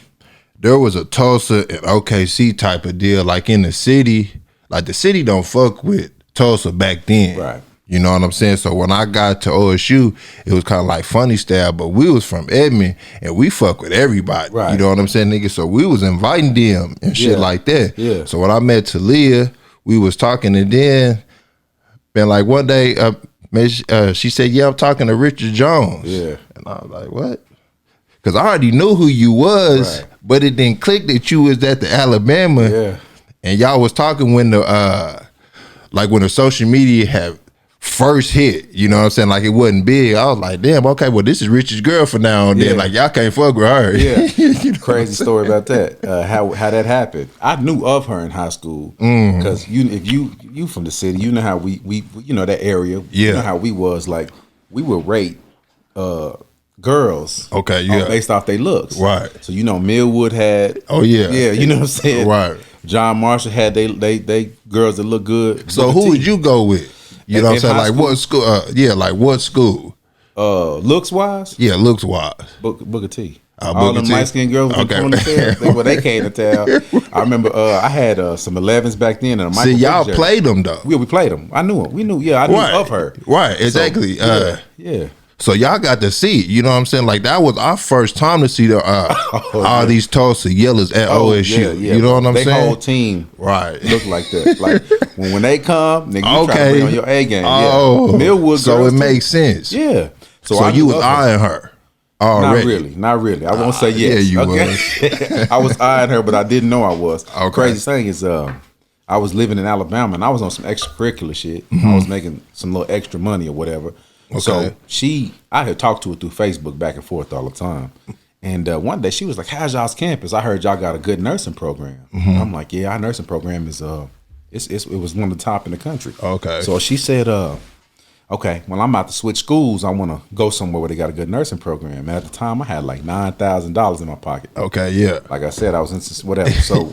there was a Tulsa and OKC type of deal. Like in the city, like the city don't fuck with Tulsa back then. Right. You know what I'm saying? So when I got to OSU, it was kind of like funny style, but we was from Edmond and we fuck with everybody. Right. You know what I'm saying, nigga? So we was inviting them and shit like that. Yeah. So when I met Talia, we was talking, and then, man, like one day, she said, yeah, I'm talking to Richard Jones. Yeah. And I was like, what? Because I already knew who you was, but it didn't click that you was at the Alabama. Yeah. And y'all was talking when the social media had first hit, you know what I'm saying? Like it wasn't big. I was like, damn, okay, well, this is Richard's girl for now and then. Like y'all can't fuck with her. Yeah. You know crazy story about that. How that happened. I knew of her in high school because if you from the city, you know how we you know that area. You know how we was like we would rate girls. Okay, yeah. Based off their looks. Right. So you know Millwood had. Oh yeah. Yeah, you know what I'm saying. Right. John Marshall had they girls that look good. So who would you go with? You know what I'm saying? Like what school? Like what school? Looks wise? Yeah, looks wise. Booker T. All them light skinned girls with ponytails, they can't tell. I remember I had some 11s back then. And a See, y'all played them though. We played them. I knew them. We knew. Yeah, I knew of her. Right, exactly. So, yeah. So y'all got to see, you know what I'm saying? Like that was our first time to see the all these Tulsa yellows at OSU. Yeah. You know what I'm saying? Their whole team look like that. Like when they come, nigga, you try to bring on your A game. Oh, Millwood. So it makes sense. Yeah. So you was eyeing her. Already. Not really. I won't say yes. Yeah, you was. I was eyeing her, but I didn't know I was. Okay. Crazy thing is, I was living in Alabama and I was on some extracurricular shit. I was making some little extra money or whatever. Okay. So I had talked to her through Facebook back and forth all the time. And one day she was like, "How's y'all's campus? I heard y'all got a good nursing program." I'm like, "Yeah, our nursing program is it was one of the top in the country." Okay. So she said, "Okay, well, I'm about to switch schools. I want to go somewhere where they got a good nursing program." And at the time, I had like $9,000 in my pocket. Okay, yeah. Like I said, I was in whatever. So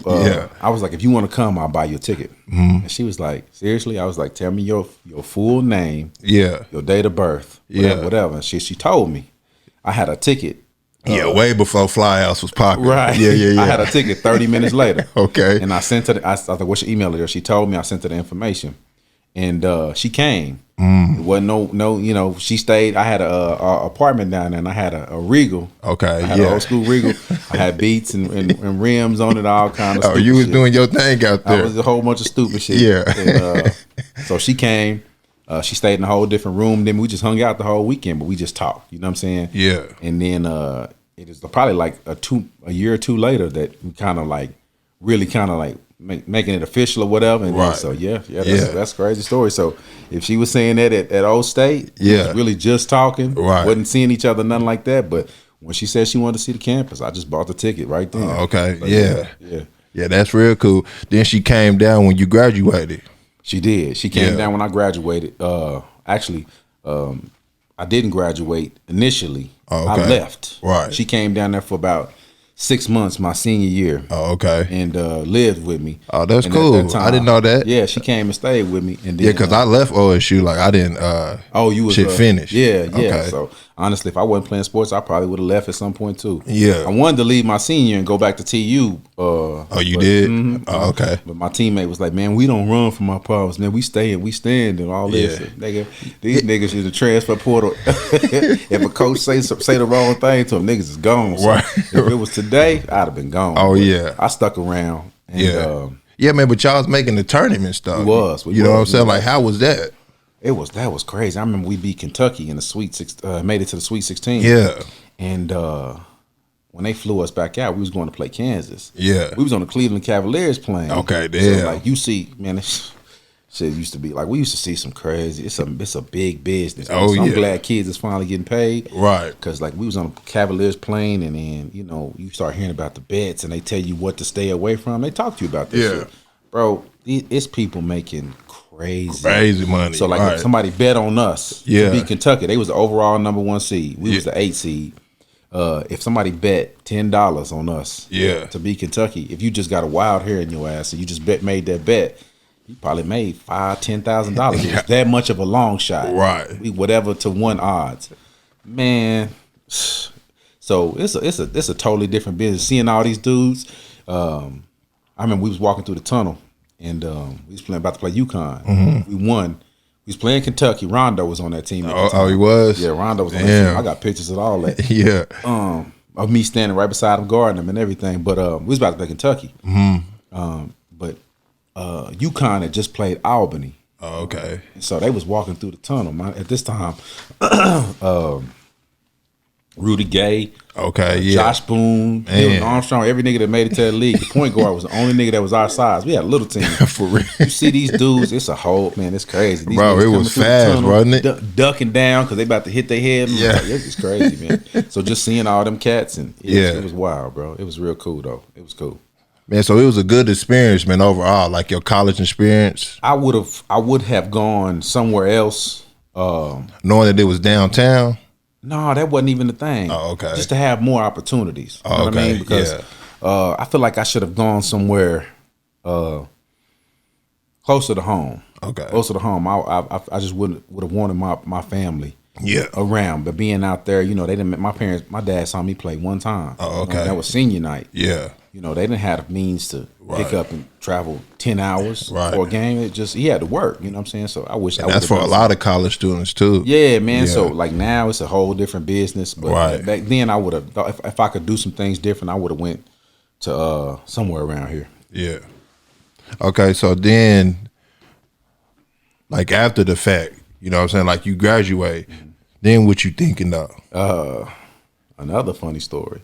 I was like, "If you want to come, I'll buy you a ticket." And she was like, "Seriously?" I was like, "Tell me your full name, your date of birth, whatever." And she told me. I had a ticket. Way before Flyhouse was popular. Right. Yeah. I had a ticket 30 minutes later. Okay. And I sent her. I was like, "What's your email address?" She told me. I sent her the information, and she came. It wasn't no, she stayed. I had a apartment down there, and I had a Regal. Okay, I had an old school Regal. I had beats and rims on it, all kind of. Oh, you was doing your thing out there. I was a whole bunch of stupid shit. Yeah. And, so she came. She stayed in a whole different room. Then we just hung out the whole weekend, but we just talked. You know what I'm saying? Yeah. And then it was probably like a year or two later that we kind of like really kind of like making it official or whatever. And then, so that's a crazy story. So if she was saying that at Old State, we was really just talking, wasn't seeing each other, nothing like that. But when she said she wanted to see the campus, I just bought the ticket right then. Okay, yeah, that's real cool. Then she came down when you graduated. She did. She came down when I graduated. Actually, I didn't graduate initially. Oh, okay. I left. Right. She came down there for about 6 months my senior year. Oh, okay. And lived with me. Oh, that's cool. That time, I didn't know that. Yeah, she came and stayed with me. And then, because I left OSU, like I didn't you was finished. Yeah. Okay. So honestly, if I wasn't playing sports, I probably would have left at some point too. Yeah. I wanted to leave my senior and go back to TU. You did? Oh, okay. But my teammate was like, "Man, we don't run from our problems, man. We stand and all this." Yeah. Nigga, these niggas is the transfer portal. If a coach say the wrong thing to them, niggas is gone. So right. If it was today, I'd have been gone. Oh, yeah. I stuck around. And, yeah, man, but y'all was making the tournament stuff. We was. You know what I'm saying? Like, how was that? That was crazy. I remember we beat Kentucky in the Sweet made it to the Sweet 16. Yeah. And when they flew us back out, we was going to play Kansas. Yeah. We was on the Cleveland Cavaliers playing. Okay, damn. So, like, you see, man, shit used to be like, we used to see some crazy. It's a big business. Man. So I'm glad kids is finally getting paid. Right. Because like we was on a Cavaliers plane, and then you start hearing about the bets, and they tell you what to stay away from. They talk to you about this shit, bro. It's people making crazy money. So like if somebody bet on us to beat Kentucky, they was the overall number 1 seed. We was the 8 seed. If somebody bet $10 on us to beat Kentucky, if you just got a wild hair in your ass and you just made that bet, you probably made $5,000-$10,000. It was that much of a long shot, right? Whatever to 1 odds, man. So it's a totally different business. Seeing all these dudes, I remember we was walking through the tunnel and we was about to play UConn. Mm-hmm. We won. We was playing Kentucky. Rondo was on that team. Oh, he was? Yeah, Rondo was on that team. I got pictures of all that. Yeah. Of me standing right beside him, guarding him and everything. But we was about to play Kentucky. Mm-hmm. But UConn had just played Albany. Oh, okay. And so they was walking through the tunnel. At this time, Rudy Gay, Josh Boone, Dylan Armstrong, every nigga that made it to the league. The point guard was the only nigga that was our size. We had a little team. For real. You see these dudes, it's a whole, man, it's crazy. These bro, it was fast, tunnel, wasn't it? Ducking down because they about to hit their head. Yeah. Like, this is crazy, man. So just seeing all them cats, and it was wild, bro. It was real cool, though. It was cool. Man, so it was a good experience, man, overall, like your college experience. I would have gone somewhere else. Knowing that it was downtown? No, that wasn't even the thing. Oh, okay. Just to have more opportunities. You know what I mean? Because I feel like I should have gone somewhere closer to home. Okay. Closer to home. I just would have wanted my family around. But being out there, they didn't. My dad saw me play one time. Oh, okay. That was senior night. Yeah. They didn't have the means to pick up and travel 10 hours for a game. He had to work. You know what I'm saying? So I wish that's for a lot of college students too. Yeah, man. Yeah. So like now it's a whole different business. But back then I would have thought if I could do some things different, I would have went to somewhere around here. Yeah. Okay, so then like after the fact, you know what I'm saying, like you graduate, then what you thinking of? Another funny story.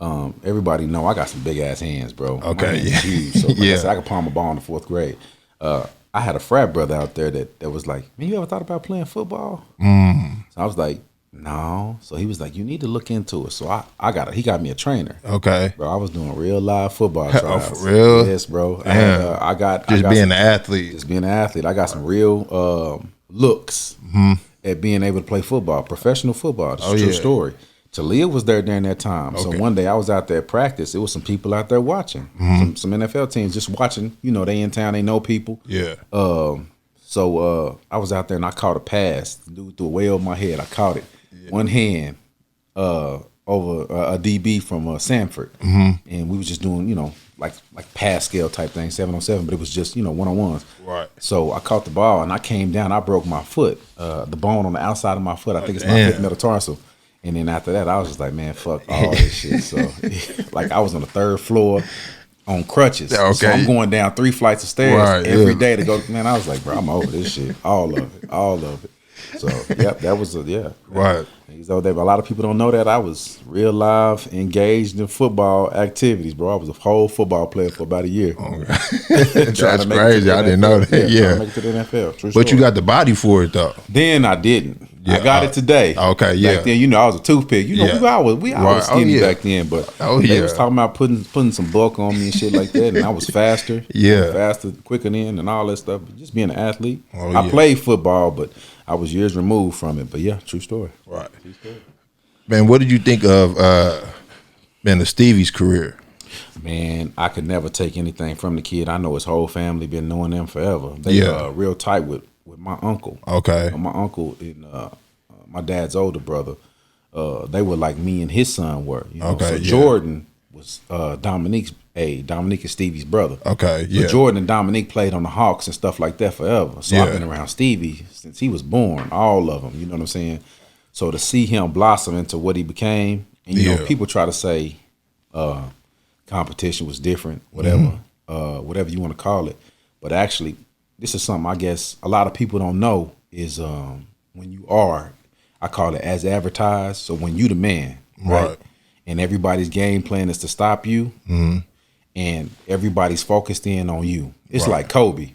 Everybody know I got some big ass hands, bro. Okay, yeah. Huge. So like I said, I could palm a ball in the 4th grade. I had a frat brother out there that was like, man, you ever thought about playing football? So I was like, no. So he was like, you need to look into it. So he got me a trainer. Okay. Bro, I was doing real live football trials. Oh, for real? Yes, bro. Being an athlete. Just being an athlete. I got some real looks at being able to play football, professional football. It's a true story. Talia was there during that time. Okay. So one day I was out there at practice. It was some people out there watching. Some NFL teams just watching. They in town. They know people. Yeah. So I was out there and I caught a pass. The dude threw it way over my head. I caught it. One hand over a DB from Sanford. And we was just doing, like pass scale type thing, 7-on-7, but it was just, one-on-ones. Right. So I caught the ball and I came down. I broke my foot, the bone on the outside of my foot. I think it's my 5th metatarsal. And then after that, I was just like, man, fuck all this shit. So like I was on the 3rd floor on crutches. Okay. So I'm going down 3 flights of stairs every day to go. Man, I was like, bro, I'm over this shit. All of it. So, that was Right. So a lot of people don't know that I was real live engaged in football activities, bro. I was a whole football player for about a year. Okay. That's crazy. I didn't know that. Yeah. Make it to the NFL. True but story. You got the body for it though. Then I didn't. Yeah, I got it today. Okay, yeah. Back then, I was a toothpick. We was skinny back then, but they was talking about putting some bulk on me and shit like that, and I was faster. Faster, quicker than, and all that stuff. Just being an athlete. I played football, but I was years removed from it. But true story. Right. True story. Man, what did you think of the Stevie's career? Man, I could never take anything from the kid. I know his whole family been knowing them forever. They real tight with my uncle. Okay. My uncle and my dad's older brother, they were like me and his son were. So Jordan was Dominique is Stevie's brother. Okay, yeah. So Jordan and Dominique played on the Hawks and stuff like that forever. So I've been around Stevie since he was born, all of them, you know what I'm saying? So to see him blossom into what he became, and people try to say competition was different, whatever, whatever you want to call it. But actually, this is something I guess a lot of people don't know is when you are, I call it as advertised. So when you the man, right? And everybody's game plan is to stop you, and everybody's focused in on you. It's like Kobe.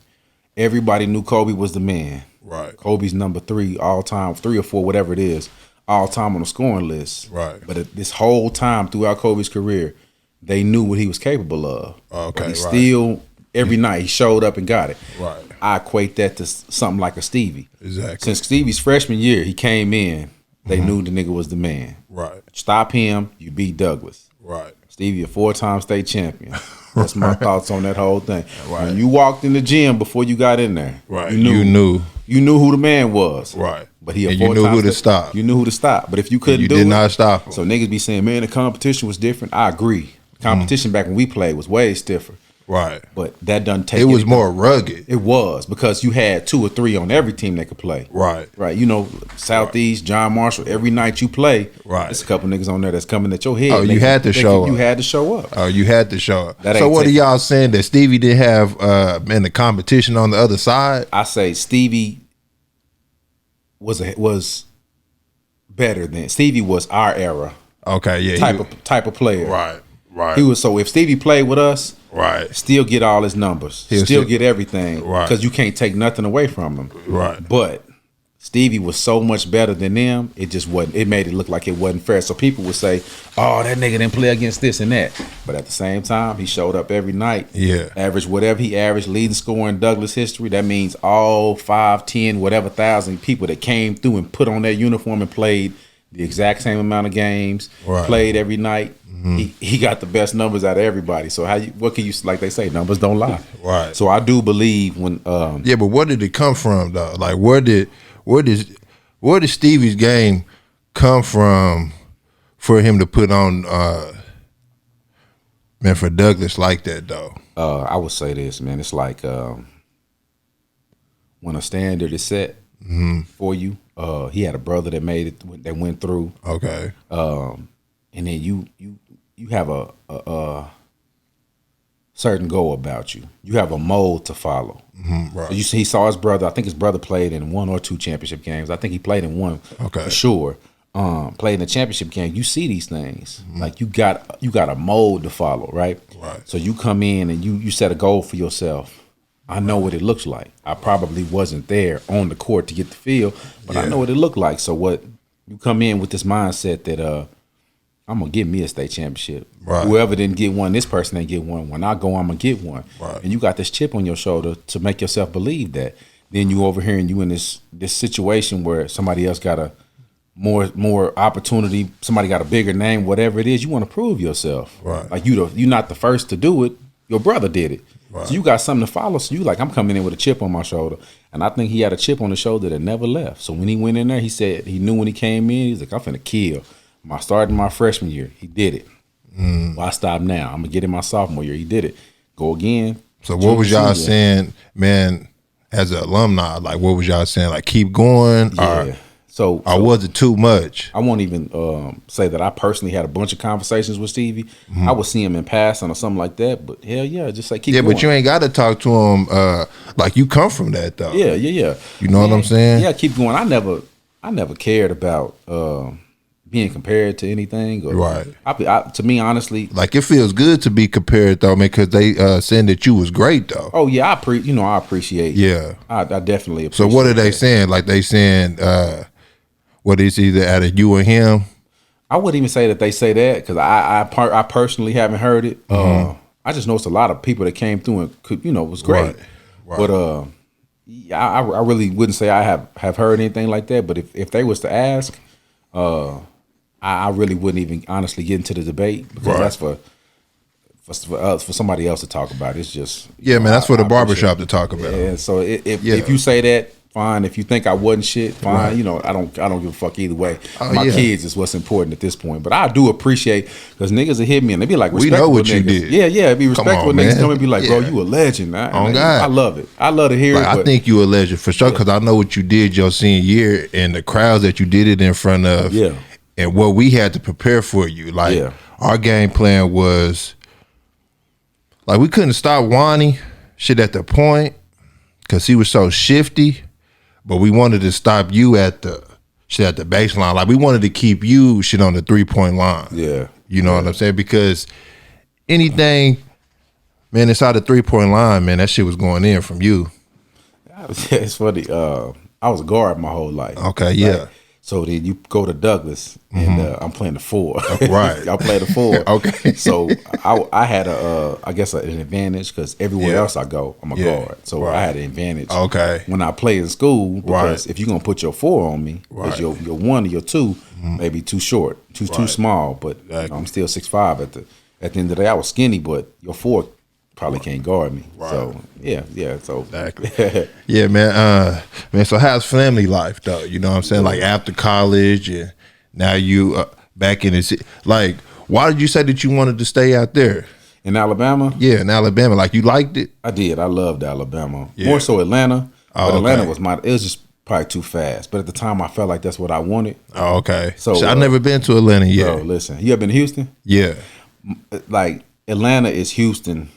Everybody knew Kobe was the man. Right. Kobe's number 3 all time, 3 or 4, whatever it is, all time on the scoring list. Right. But this whole time throughout Kobe's career, they knew what he was capable of. Okay. But he still, every night, he showed up and got it. Right. I equate that to something like a Stevie. Exactly. Since Stevie's freshman year, he came in, they knew the nigga was the man. Right. Stop him, you beat Douglas. Right. Stevie, a 4-time state champion. That's my thoughts on that whole thing. Right. When you walked in the gym before you got in there, right. You knew who the man was. Right. But he you knew who to stop. You knew who to stop. But if you couldn't do it, you did not stop him. So niggas be saying, man, the competition was different. I agree. Competition back when we played was way stiffer. Right. But that doesn't take it. Was more rugged. It was because you had 2 or 3 on every team that could play. Right. Right. Southeast, John Marshall, every night you play, right. There's a couple niggas on there that's coming at your head. Oh, you had to show up. You had to show up. Oh, you had to show up. So what are y'all saying that Stevie didn't have in the competition on the other side? I say Stevie was better than Stevie was our era. Okay, yeah. Type of player. Right. Right. He was so if Stevie played with us, right, still get all his numbers, still get everything, right? Because you can't take nothing away from him, right? But Stevie was so much better than them. It just wasn't. It made it look like it wasn't fair. So people would say, "Oh, that nigga didn't play against this and that." But at the same time, he showed up every night. Yeah, averaged whatever he averaged, leading scorer in Douglas history. That means all 5, 10, whatever thousand people that came through and put on their uniform and played the exact same amount of games, right. Played every night. He got the best numbers out of everybody. So what can you, like they say, numbers don't lie. Right. So I do believe when yeah, but where did it come from though? Like where did Where did Stevie's game come from for him to put on, man, for Douglas like that, though? I would say this, man. It's like when a standard is set for you. He had a brother that made it, that went through. Okay. And then you have a certain goal about you. You have a mold to follow. Right. So he saw his brother. I think his brother played in 1 or 2 championship games. I think he played in 1 for sure. Played in the championship game. You see these things. Like you got a mold to follow, right? Right. So you come in and you set a goal for yourself. I know what it looks like. I probably wasn't there on the court to get the feel, but I know what it looked like. So what you come in with this mindset that I'm gonna get me a state championship. Right. Whoever didn't get one, this person didn't get one. When I go, I'm gonna get one. Right. And you got this chip on your shoulder to make yourself believe that. Then you over here and you in this situation where somebody else got a more opportunity, somebody got a bigger name, whatever it is, you want to prove yourself. Right. Like you're not the first to do it. Your brother did it. Right. So you got something to follow. So you like, I'm coming in with a chip on my shoulder. And I think he had a chip on his shoulder that never left. So when he went in there, he said he knew when he came in, he's like, I'm finna kill. Starting my freshman year, he did it. Why stop now? I'm gonna get in my sophomore year. He did it. Go again. So what was y'all saying, man, as an alumni? Like, what was y'all saying? Like, keep going? Yeah. So was it too much? I won't even say that I personally had a bunch of conversations with Stevie. I would see him in passing or something like that. But hell yeah, just like keep going. But you ain't got to talk to him like you come from that though. Yeah. You know what I'm saying? Yeah, keep going. I never cared about being compared to anything. Right. To me, honestly, like it feels good to be compared though, man, because they saying that you was great though. Oh yeah, I appreciate. Yeah, I definitely appreciate. So what are they saying? Like they saying, what is either out of you or him? I wouldn't even say that they say that because I personally haven't heard it. I just noticed a lot of people that came through and could, was great. Right. But I really wouldn't say I have heard anything like that. But if they was to ask, I really wouldn't even honestly get into the debate because that's for somebody else to talk about. It's just man, that's for the barbershop to talk about. Yeah. So if you say that, fine. If you think I wasn't shit, fine. Right. I don't give a fuck either way. My kids is what's important at this point. But I do appreciate because niggas will hit me and they be like, we know what niggas. You did. Yeah. Be respectful when niggas come and be like, bro, you a legend. I love it. I love to hear it. I think you a legend for sure because I know what you did your senior year and the crowds that you did it in front of. Yeah. And what we had to prepare for you. Like our game plan was like we couldn't stop Wani shit at the point because he was so shifty. But we wanted to stop you at the baseline. Like we wanted to keep you shit on the 3-point line. Yeah. You know what I'm saying? Because anything, man, inside the 3-point line, man, that shit was going in from you. It's funny. I was a guard my whole life. Okay, yeah. Right? So then you go to Douglas and I'm playing the 4. Right. I play the 4. Okay. So I had an advantage because everywhere else I go, I'm a guard. So I had an advantage. Okay. When I play in school, because if you're gonna put your 4 on me, because your 1 or your 2 may be too short, too small. But I'm still 6'5". At the end of the day, I was skinny, but your 4 probably can't guard me. Right. So yeah. So exactly. Yeah, man. So how's family life though? You know what I'm saying? Like after college and now you back in the city. Like, why did you say that you wanted to stay out there? In Alabama? Yeah, in Alabama. Like you liked it? I did. I loved Alabama. Yeah. More so Atlanta. But Atlanta was it was just probably too fast. But at the time I felt like that's what I wanted. Oh, okay. So I've never been to Atlanta yet. Bro, listen. You ever been to Houston? Yeah. Like Atlanta is Houston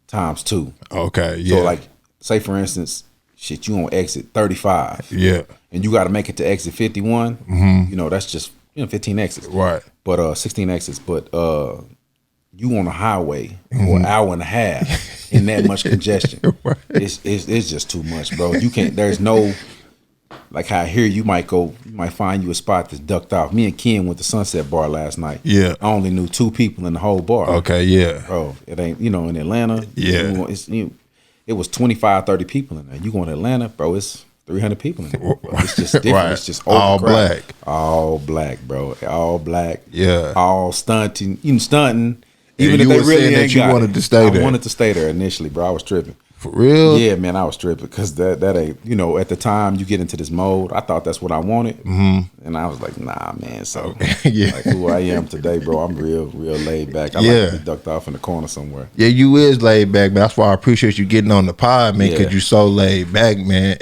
times 2. Okay, yeah. So like, say for instance, shit, you on exit 35. Yeah. And you got to make it to exit 51. That's just 15 exits. Right. But 16 exits. But you on a highway for an hour and a half in that much congestion. Right. It's just too much, bro. You can't. There's no. Like how here you might find you a spot that's ducked off. Me and Ken went to Sunset Bar last night. Yeah. I only knew 2 people in the whole bar. Okay, yeah. Bro, it ain't, in Atlanta. Yeah. It was 25, 30 people in there. You go to Atlanta, bro, it's 300 people in there. Bro. It's just different. Right. It's just all black. All black, bro. All black. Yeah. All stunting. Even stunting. Even if they really ain't got wanted to stay there. I wanted to stay there initially, bro. I was tripping. For real? Yeah, man, I was tripping because that ain't, you know, at the time you get into this mode, I thought that's what I wanted. And I was like, nah, man. So yeah. like who I am today, bro, I'm real laid back. I like to be ducked off in the corner somewhere. Yeah, you is laid back, man. That's why I appreciate you getting on the pod, man, because you so laid back, man.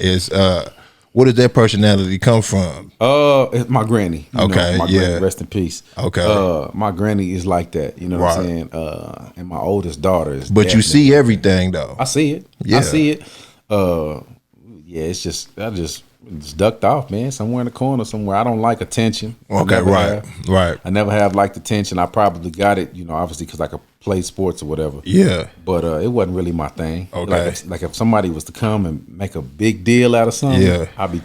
Where does that personality come from? It's my granny. My granny, rest in peace. Okay. My granny is like that, you know what I'm saying? And my oldest daughter is. But you see everything though. I see it. Yeah. I see it. It's just it's ducked off, man. Somewhere in the corner, somewhere. I don't like attention. Okay, right. I never have liked attention. I probably got it, you know, obviously because I could play sports or whatever. Yeah. But it wasn't really my thing. Okay. Like if somebody was to come and make a big deal out of something, I'd be,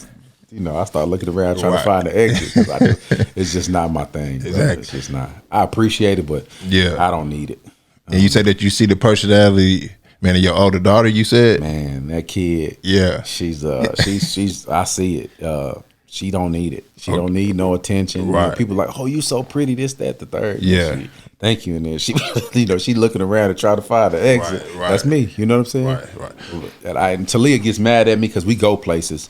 you know, I start looking around trying to find the exit. 'Cause it's just not my thing. Exactly. It's just not. I appreciate it, but I don't need it. And you say that you see the personality, man, of your older daughter, you said? Man, that kid. Yeah. She's I see it. She don't need it. She don't need no attention. Right. You know, people like, oh, you so pretty, this, that, the third. Yeah. Thank you. And then she, you know, she looking around and trying to find the exit. Right. That's me. You know what I'm saying? Right. And Talia gets mad at me because we go places.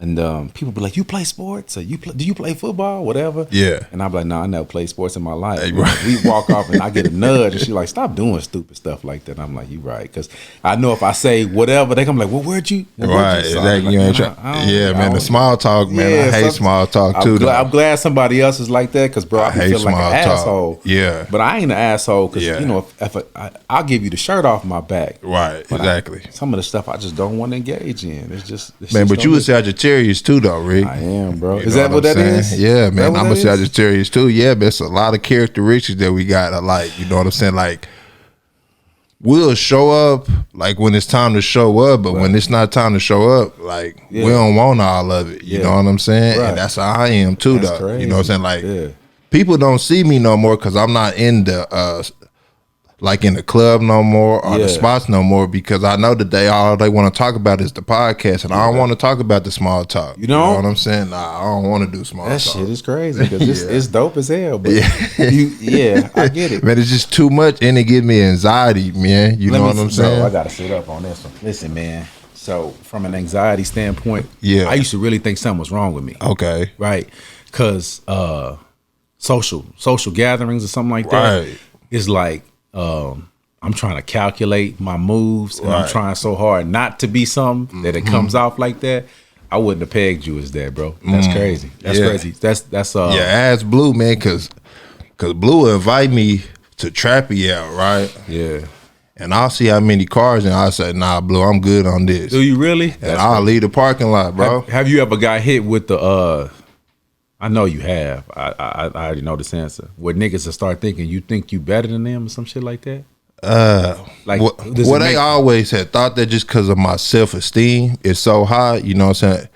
And people be like, you play sports? Or do you play football? Whatever. Yeah. And I'm like, no, I never played sports in my life. Hey, right. We walk off and I get a nudge and she like, stop doing stupid stuff like that. And I'm like, you right. Because I know if I say whatever, they gonna be like, well, where'd you? Right. So exactly. like, Man, the small talk, man. I hate small talk too. I'm glad somebody else is like that because, bro, I feel like an asshole. Yeah. But I ain't an asshole because, you know, if I'll give you the shirt off my back. Right. Exactly. Some of the stuff I just don't want to engage in. It's just. Man, but you was Sagittarius too, though, Rick. I am, bro. Is that what that is? Yeah, man. I'm a Sagittarius too. Yeah, but it's a lot of characteristics that we got alike. You know what I'm saying? Like, we'll show up like when it's time to show up, but when it's not time to show up, like we don't want all of it. You know what I'm saying? And that's how I am too, though. Crazy. You know what I'm saying? Like, people don't see me no more because I'm not in the like in the club no more or the spots no more because I know that all they want to talk about is the podcast and I don't want to talk about the small talk. You know what I'm saying? Nah, I don't want to do small talk. That shit is crazy because it's dope as hell. But I get it. Man, it's just too much and it gives me anxiety, man. You know what I'm saying? Bro, I got to sit up on this one. Listen, man. So from an anxiety standpoint, I used to really think something was wrong with me. Okay. Right. Because social gatherings or something like that is like, I'm trying to calculate my moves and I'm trying so hard not to be something that it comes off like that. I wouldn't have pegged you as that, bro. That's crazy. That's crazy. That's ask Blue, man, cause Blue will invite me to Trappy out, right? Yeah. And I'll see how many cars and I'll say, nah, Blue, I'm good on this. Do you really? And I'll leave the parking lot, bro. Have you ever got hit with the I know you have. I already know this answer. Where niggas will start thinking you think you better than them or some shit like that? They always had thought that just because of my self-esteem is so high, you know what I'm saying?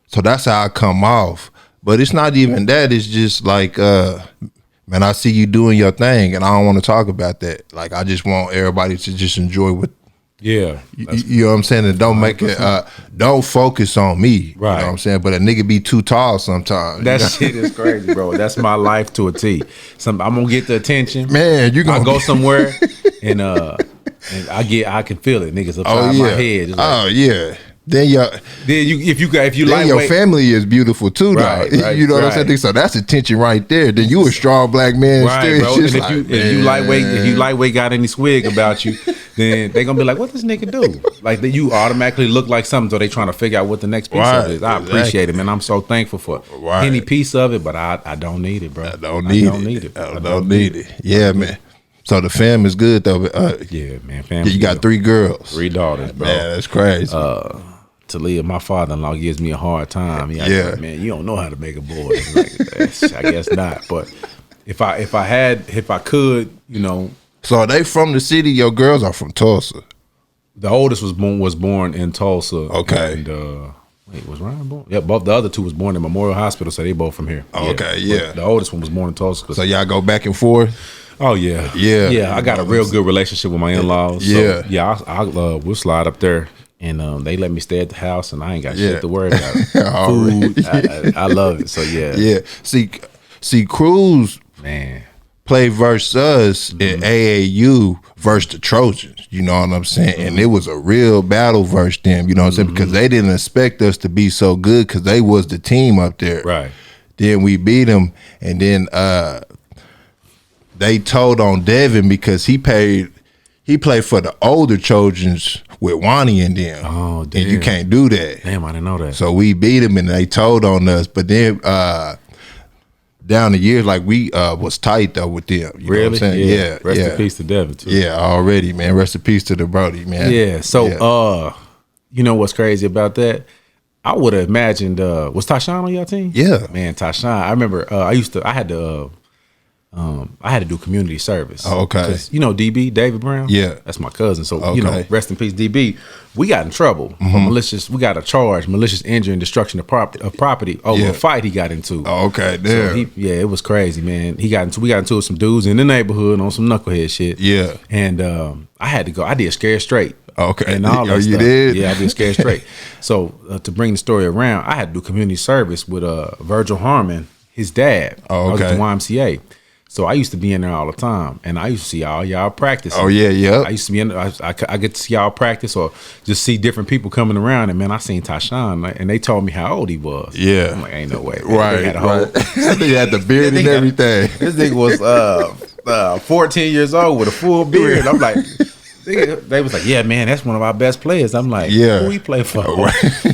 So that's how I come off. But it's not even that. It's just like, man, I see you doing your thing and I don't want to talk about that. Like, I just want everybody to just enjoy what you know what I'm saying? And don't make it don't focus on me. Right. You know what I'm saying? But a nigga be too tall sometimes. That shit is crazy, bro. That's my life to a T. I'm gonna get the attention. Man, you gonna go somewhere and I can feel it. Niggas upside my head. Like, Then if you then your family is beautiful too, right, though. You know what I'm saying? So that's attention right there. Then you a strong black man, right, bro. And if you lightweight got any swig about you, then they gonna be like, "What this nigga do?" Like that, you automatically look like something. So they trying to figure out what the next piece of it is. I appreciate it, man. I'm so thankful for any piece of it, but I don't need it, bro. I don't need it. Yeah, man. So the fam is good though. Yeah, man. Family. You got 3 girls, 3 daughters, bro. Man, that's crazy. Talia, my father-in-law, gives me a hard time. Like, man, you don't know how to make a boy. Like, I guess not. But if I could, you know. So are they from the city? Your girls are from Tulsa. The oldest was born in Tulsa. Okay. And wait, was Ryan born? Yeah, both the other 2 was born in Memorial Hospital, so they both from here. Okay, yeah. The oldest one was born in Tulsa. So y'all go back and forth. Oh yeah. I got a real good relationship with my in-laws. So, we'll slide up there. And they let me stay at the house, and I ain't got shit to worry about. Food, I love it. So yeah. See, Cruz, man. play versus us in AAU versus the Trojans. You know what I'm saying? And it was a real battle versus them. You know what I'm saying? Because they didn't expect us to be so good because they was the team up there. Right. Then we beat them, and then they told on Devin because he played for the older Trojans with Wani and them. Oh, damn. And you can't do that. Damn, I didn't know that. So we beat them, and they told on us. But then down the years, like we was tight though with them. You know what I'm saying? Yeah. Rest in peace to Devin too. Yeah, already, man. Rest in peace to the Brody, man. Yeah. So you know what's crazy about that? I would have imagined was Tyshawn on your team? Yeah. Man, Tyshawn. I remember I had to do community service. Oh, okay. 'Cause, you know DB, David Brown? Yeah. That's my cousin. So, Okay. you know, rest in peace, DB. We got in trouble for we got a charge, malicious injury and destruction of property over a fight he got into. Oh, okay, there. So it was crazy, man. We got into it with some dudes in the neighborhood on some knucklehead shit. Yeah. And I had to go. I did Scared Straight. Okay. And all that you stuff. did? Yeah, I did Scared Straight. So to bring the story around, I had to do community service with Virgil Harmon, his dad. Oh, okay. I was at the YMCA. So I used to be in there all the time, and I used to see all y'all practice. Oh yeah, yeah. I used to be in. I get to see y'all practice, or just see different people coming around. And man, I seen Tyshawn, and they told me how old he was. Yeah, I'm like, ain't no way. Man. Right, He had the beard and everything. This nigga was 14 years old with a full beard. I'm like. They was like, yeah, man, that's one of our best players. I'm like, yeah, who he play for?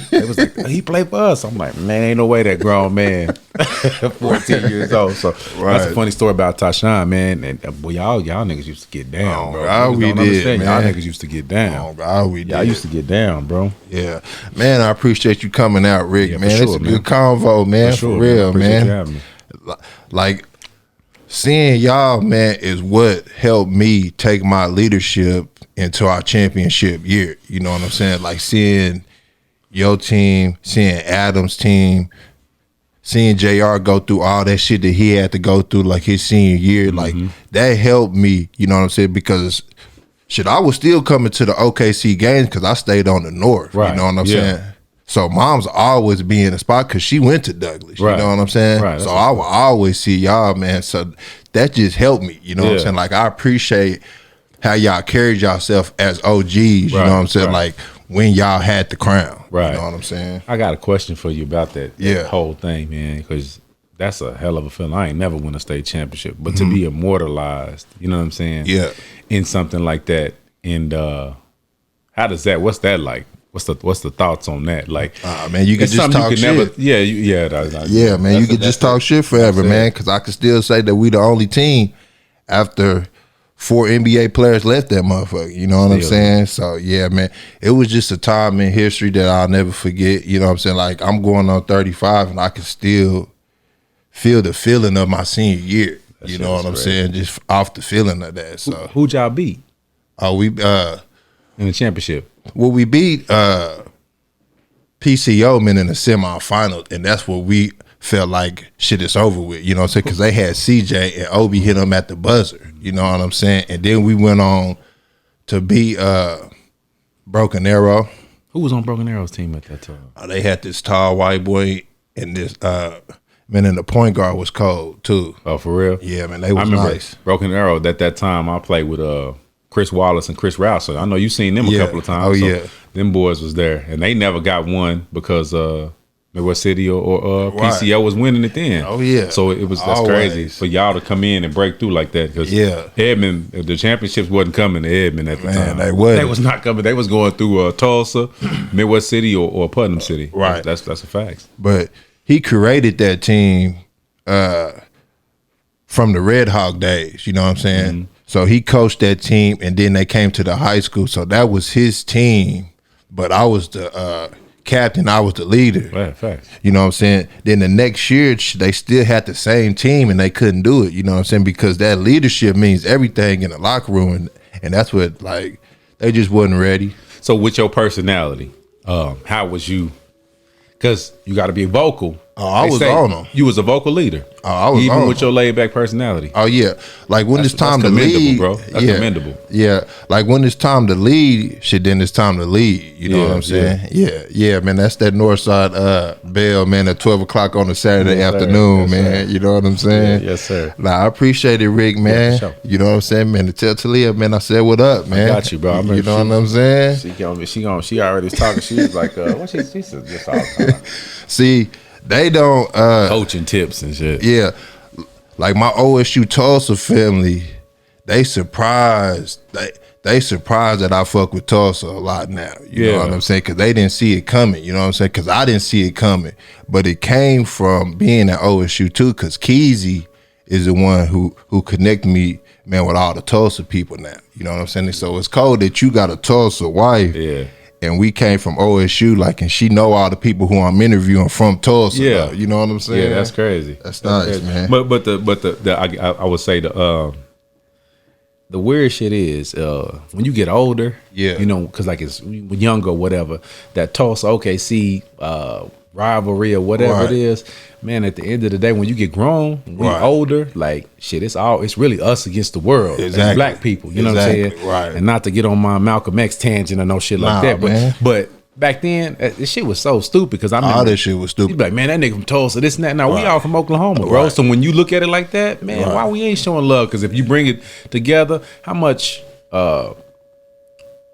They was like, he played for us. I'm like, man, ain't no way that grown man, 14 years old. So that's a funny story about Tyshawn, man. And boy, y'all niggas used to get down, bro. God, we did, man. Y'all niggas used to get down. Oh, God, we did. Y'all used to get down, bro. Yeah, man, I appreciate you coming out, Rick. Yeah, man, sure, it's a man. good convo, man. For real, man. You having me. Like seeing y'all, man, is what helped me take my leadership into our championship year. You know what I'm saying? Like seeing your team, seeing Adam's team, seeing JR go through all that shit that he had to go through like his senior year, like that helped me, you know what I'm saying? Because shit, I was still coming to the OKC games because I stayed on the north. Right. You know what I'm saying? So mom's always be in the spot because she went to Douglas. You know what I'm saying? Right, so I will always see y'all, man. So that just helped me. You know what I'm saying? Like I appreciate how y'all carried yourself as OGs. You know what I'm saying? Like when y'all had the crown. Right. You know what I'm saying? I got a question for you about that whole thing, man, because that's a hell of a feeling. I ain't never won a state championship, but to be immortalized, you know what I'm saying? Yeah. In something like that. And how does that? What's that like? What's the thoughts on that? Like, man, you can just talk shit. Yeah, man, you can just talk shit forever, man. Because I can still say that we the only team after 4 NBA players left that motherfucker. You know what I'm saying? So yeah, man, it was just a time in history that I'll never forget. You know what I'm saying? Like I'm going on 35, and I can still feel the feeling of my senior year. You know what I'm saying? Just off the feeling of that. So who'd y'all beat? We in the championship. Well, we beat PCO men in the semifinal, and that's what we felt like shit is over with. You know what I'm saying? Because they had CJ and Obi hit them at the buzzer. You know what I'm saying? And then we went on to beat Broken Arrow. Who was on Broken Arrow's team at that time? They had this tall white boy, and this man in the point guard was cold too. Oh, for real? Yeah, man, they was nice. Broken Arrow. At that time, I played with Chris Wallace and Chris Rouser. I know you've seen them a couple of times. Oh, so yeah. Them boys was there. And they never got one because Midwest City or PCO was winning it then. Oh, yeah. So that's crazy for y'all to come in and break through like that. Because Edmond, the championships wasn't coming to Edmond at the time. They wasn't. They was not coming. They was going through Tulsa, Midwest City, or Putnam City. Right. That's a fact. But he created that team from the Red Hawk days. You know what I'm saying? So he coached that team, and then they came to the high school. So that was his team, but I was the captain. I was the leader. Right, fact. You know what I'm saying? Then the next year, they still had the same team, and they couldn't do it. You know what I'm saying? Because that leadership means everything in the locker room, and that's what, like, they just wasn't ready. So with your personality, how was you? Because you got to be vocal. Oh, I was on them. You was a vocal leader. Oh, I was even on with your laid back personality. Oh yeah, like when it's time to lead, bro. That's commendable. Yeah, like when it's time to lead, shit. Then it's time to lead. You know what I'm saying? Yeah, man. That's that Northside bell, man. At 12 o'clock on a Saturday afternoon, man. Sir. You know what I'm saying? Yes, sir. Nah, I appreciate it, Rick, man. Sure. You know what I'm saying, man. To tell Talia, man, I said what up, man. I got you, bro. You know what I'm saying? She already was talking. She was like, what she said this all the time. See. They don't coaching tips and shit. Yeah, like my OSU Tulsa family, they surprised. They surprised that I fuck with Tulsa a lot now. You know what I'm saying? Because they didn't see it coming. You know what I'm saying? Because I didn't see it coming, but it came from being at OSU too. Because Keezy is the one who connected me, man, with all the Tulsa people now. You know what I'm saying? So it's cool that you got a Tulsa wife. Yeah. And we came from OSU, like, and she know all the people who I'm interviewing from Tulsa. Yeah, you know what I'm saying. Yeah, that's crazy. That's nice, crazy. Man. But I would say the weird shit is when you get older. Yeah, you know, because like it's younger, or whatever. That Tulsa OKC rivalry or whatever it is, man. At the end of the day, when you get grown, when you're older, like shit, it's really us against the world. Exactly. As black people. You know what I'm saying? Right. And not to get on my Malcolm X tangent or no shit like that, but back then, this shit was so stupid because I mean, all this shit was stupid. You'd be like, man, that nigga from Tulsa, this and that. Now we all from Oklahoma, bro. So when you look at it like that, man, why we ain't showing love? Because if you bring it together, how much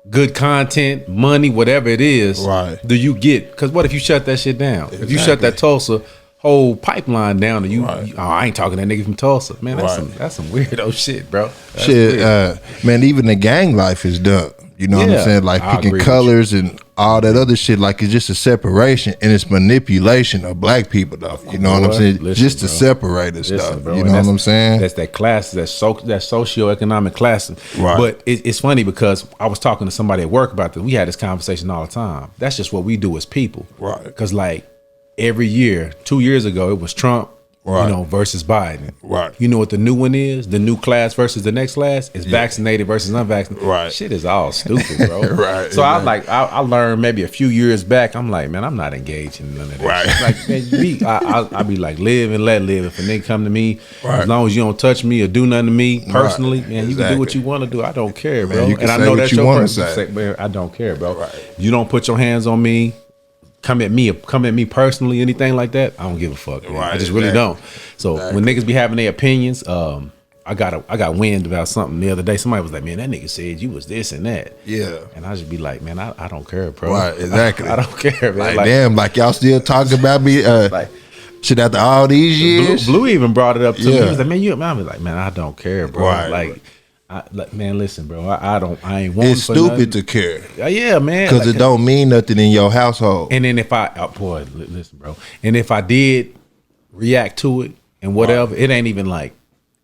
good content, money, whatever it is, do you get? Because what if you shut that shit down? Exactly. If you shut that Tulsa whole pipeline down, and I ain't talking that nigga from Tulsa, man. That's some weirdo shit, bro. That's shit, man. Even the gang life is done. You know what I'm saying? Like picking colors and all that other shit. Like it's just a separation and it's manipulation of black people, though. You know what I'm saying? Just to separate us, stuff. You know what I'm saying? That's that class. That's socioeconomic class. Right. But it's funny because I was talking to somebody at work about this. We had this conversation all the time. That's just what we do as people. Right. Because like every year, 2 years ago, it was Trump. Right. You know, versus Biden. Right. You know what the new one is? The new class versus the next class is vaccinated versus unvaccinated. Right. Shit is all stupid, bro. Right. So I learned maybe a few years back. I'm like, man, I'm not engaged in none of that. Right. Like, I be like, live and let live. If a nigga come to me, as long as you don't touch me or do nothing to me personally, man, you can do what you want to do. I don't care, bro. Man, and I know that's your person. Man, I don't care, bro. Right. You don't put your hands on me. Come at me personally, anything like that, I don't give a fuck. Right, I just really don't. So when niggas be having their opinions, I got wind about something the other day. Somebody was like, man, that nigga said you was this and that. Yeah. And I just be like, man, I don't care, bro. Right, exactly. I don't care, man. Like damn, like y'all still talking about me shit after all these years. Blue even brought it up to me. He was like, man, I was like, man, I don't care, bro. Right. Man, listen, bro. I ain't want. It's stupid to care. Yeah, man. Because it don't mean nothing in your household. And then if listen, bro. And if I did react to it and whatever, it ain't even like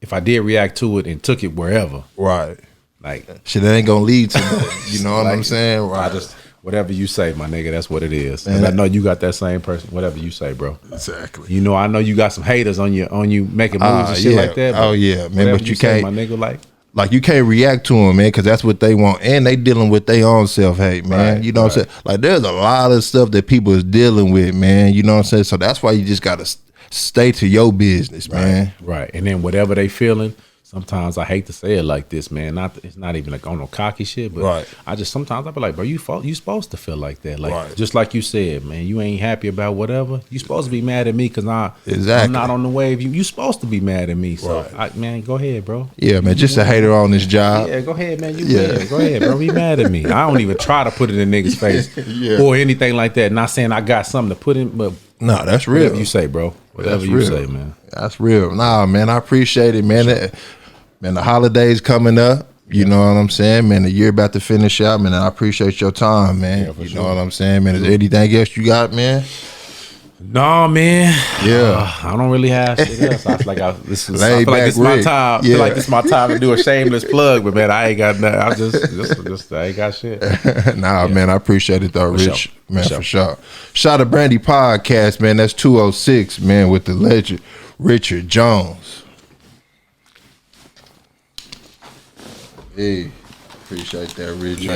if I did react to it and took it wherever. Right. Like shit, that ain't gonna lead to nothing. You know what I'm saying? Right. I just whatever you say, my nigga. That's what it is. And I know you got that same person. Whatever you say, bro. Exactly. You know, I know you got some haters on you making moves and shit like that. Oh yeah, man. But you can't, say, my nigga, like you can't react to them, man, because that's what they want, and they dealing with their own self-hate, man. Right, you know what I'm saying? Like there's a lot of stuff that people is dealing with, man. You know what I'm saying? So that's why you just gotta stay to your business, man. Right. And then whatever they feeling. Sometimes I hate to say it like this, man. It's not even like on no cocky shit, but I just sometimes I be like, bro, you supposed to feel like that, like just like you said, man. You ain't happy about whatever. You supposed to be mad at me because I'm not on the wave. You supposed to be mad at me, so man, go ahead, bro. Yeah, man, just a hater on this job. Yeah, go ahead, man. Go ahead, bro. Be mad at me. I don't even try to put it in niggas' face or anything like that. Not saying I got something to put in, but no, that's real. Whatever you say, bro. Whatever you say, man. That's real. Nah, man, I appreciate it, man. Man, the holidays coming up, you know what I'm saying? Man, the year about to finish out, man. I appreciate your time, man. You know what I'm saying, man? Is there anything else you got, man? No, man. Yeah. I don't really have shit else. I feel like this is my time. I feel like this is my time to do a shameless plug, but man, I ain't got nothing. I just I ain't got shit. Man, I appreciate it though, Rich. Man, for sure. Shout out Brandy podcast, man. That's 206, man, with the legend Richard Jones. Hey, appreciate that, Rich.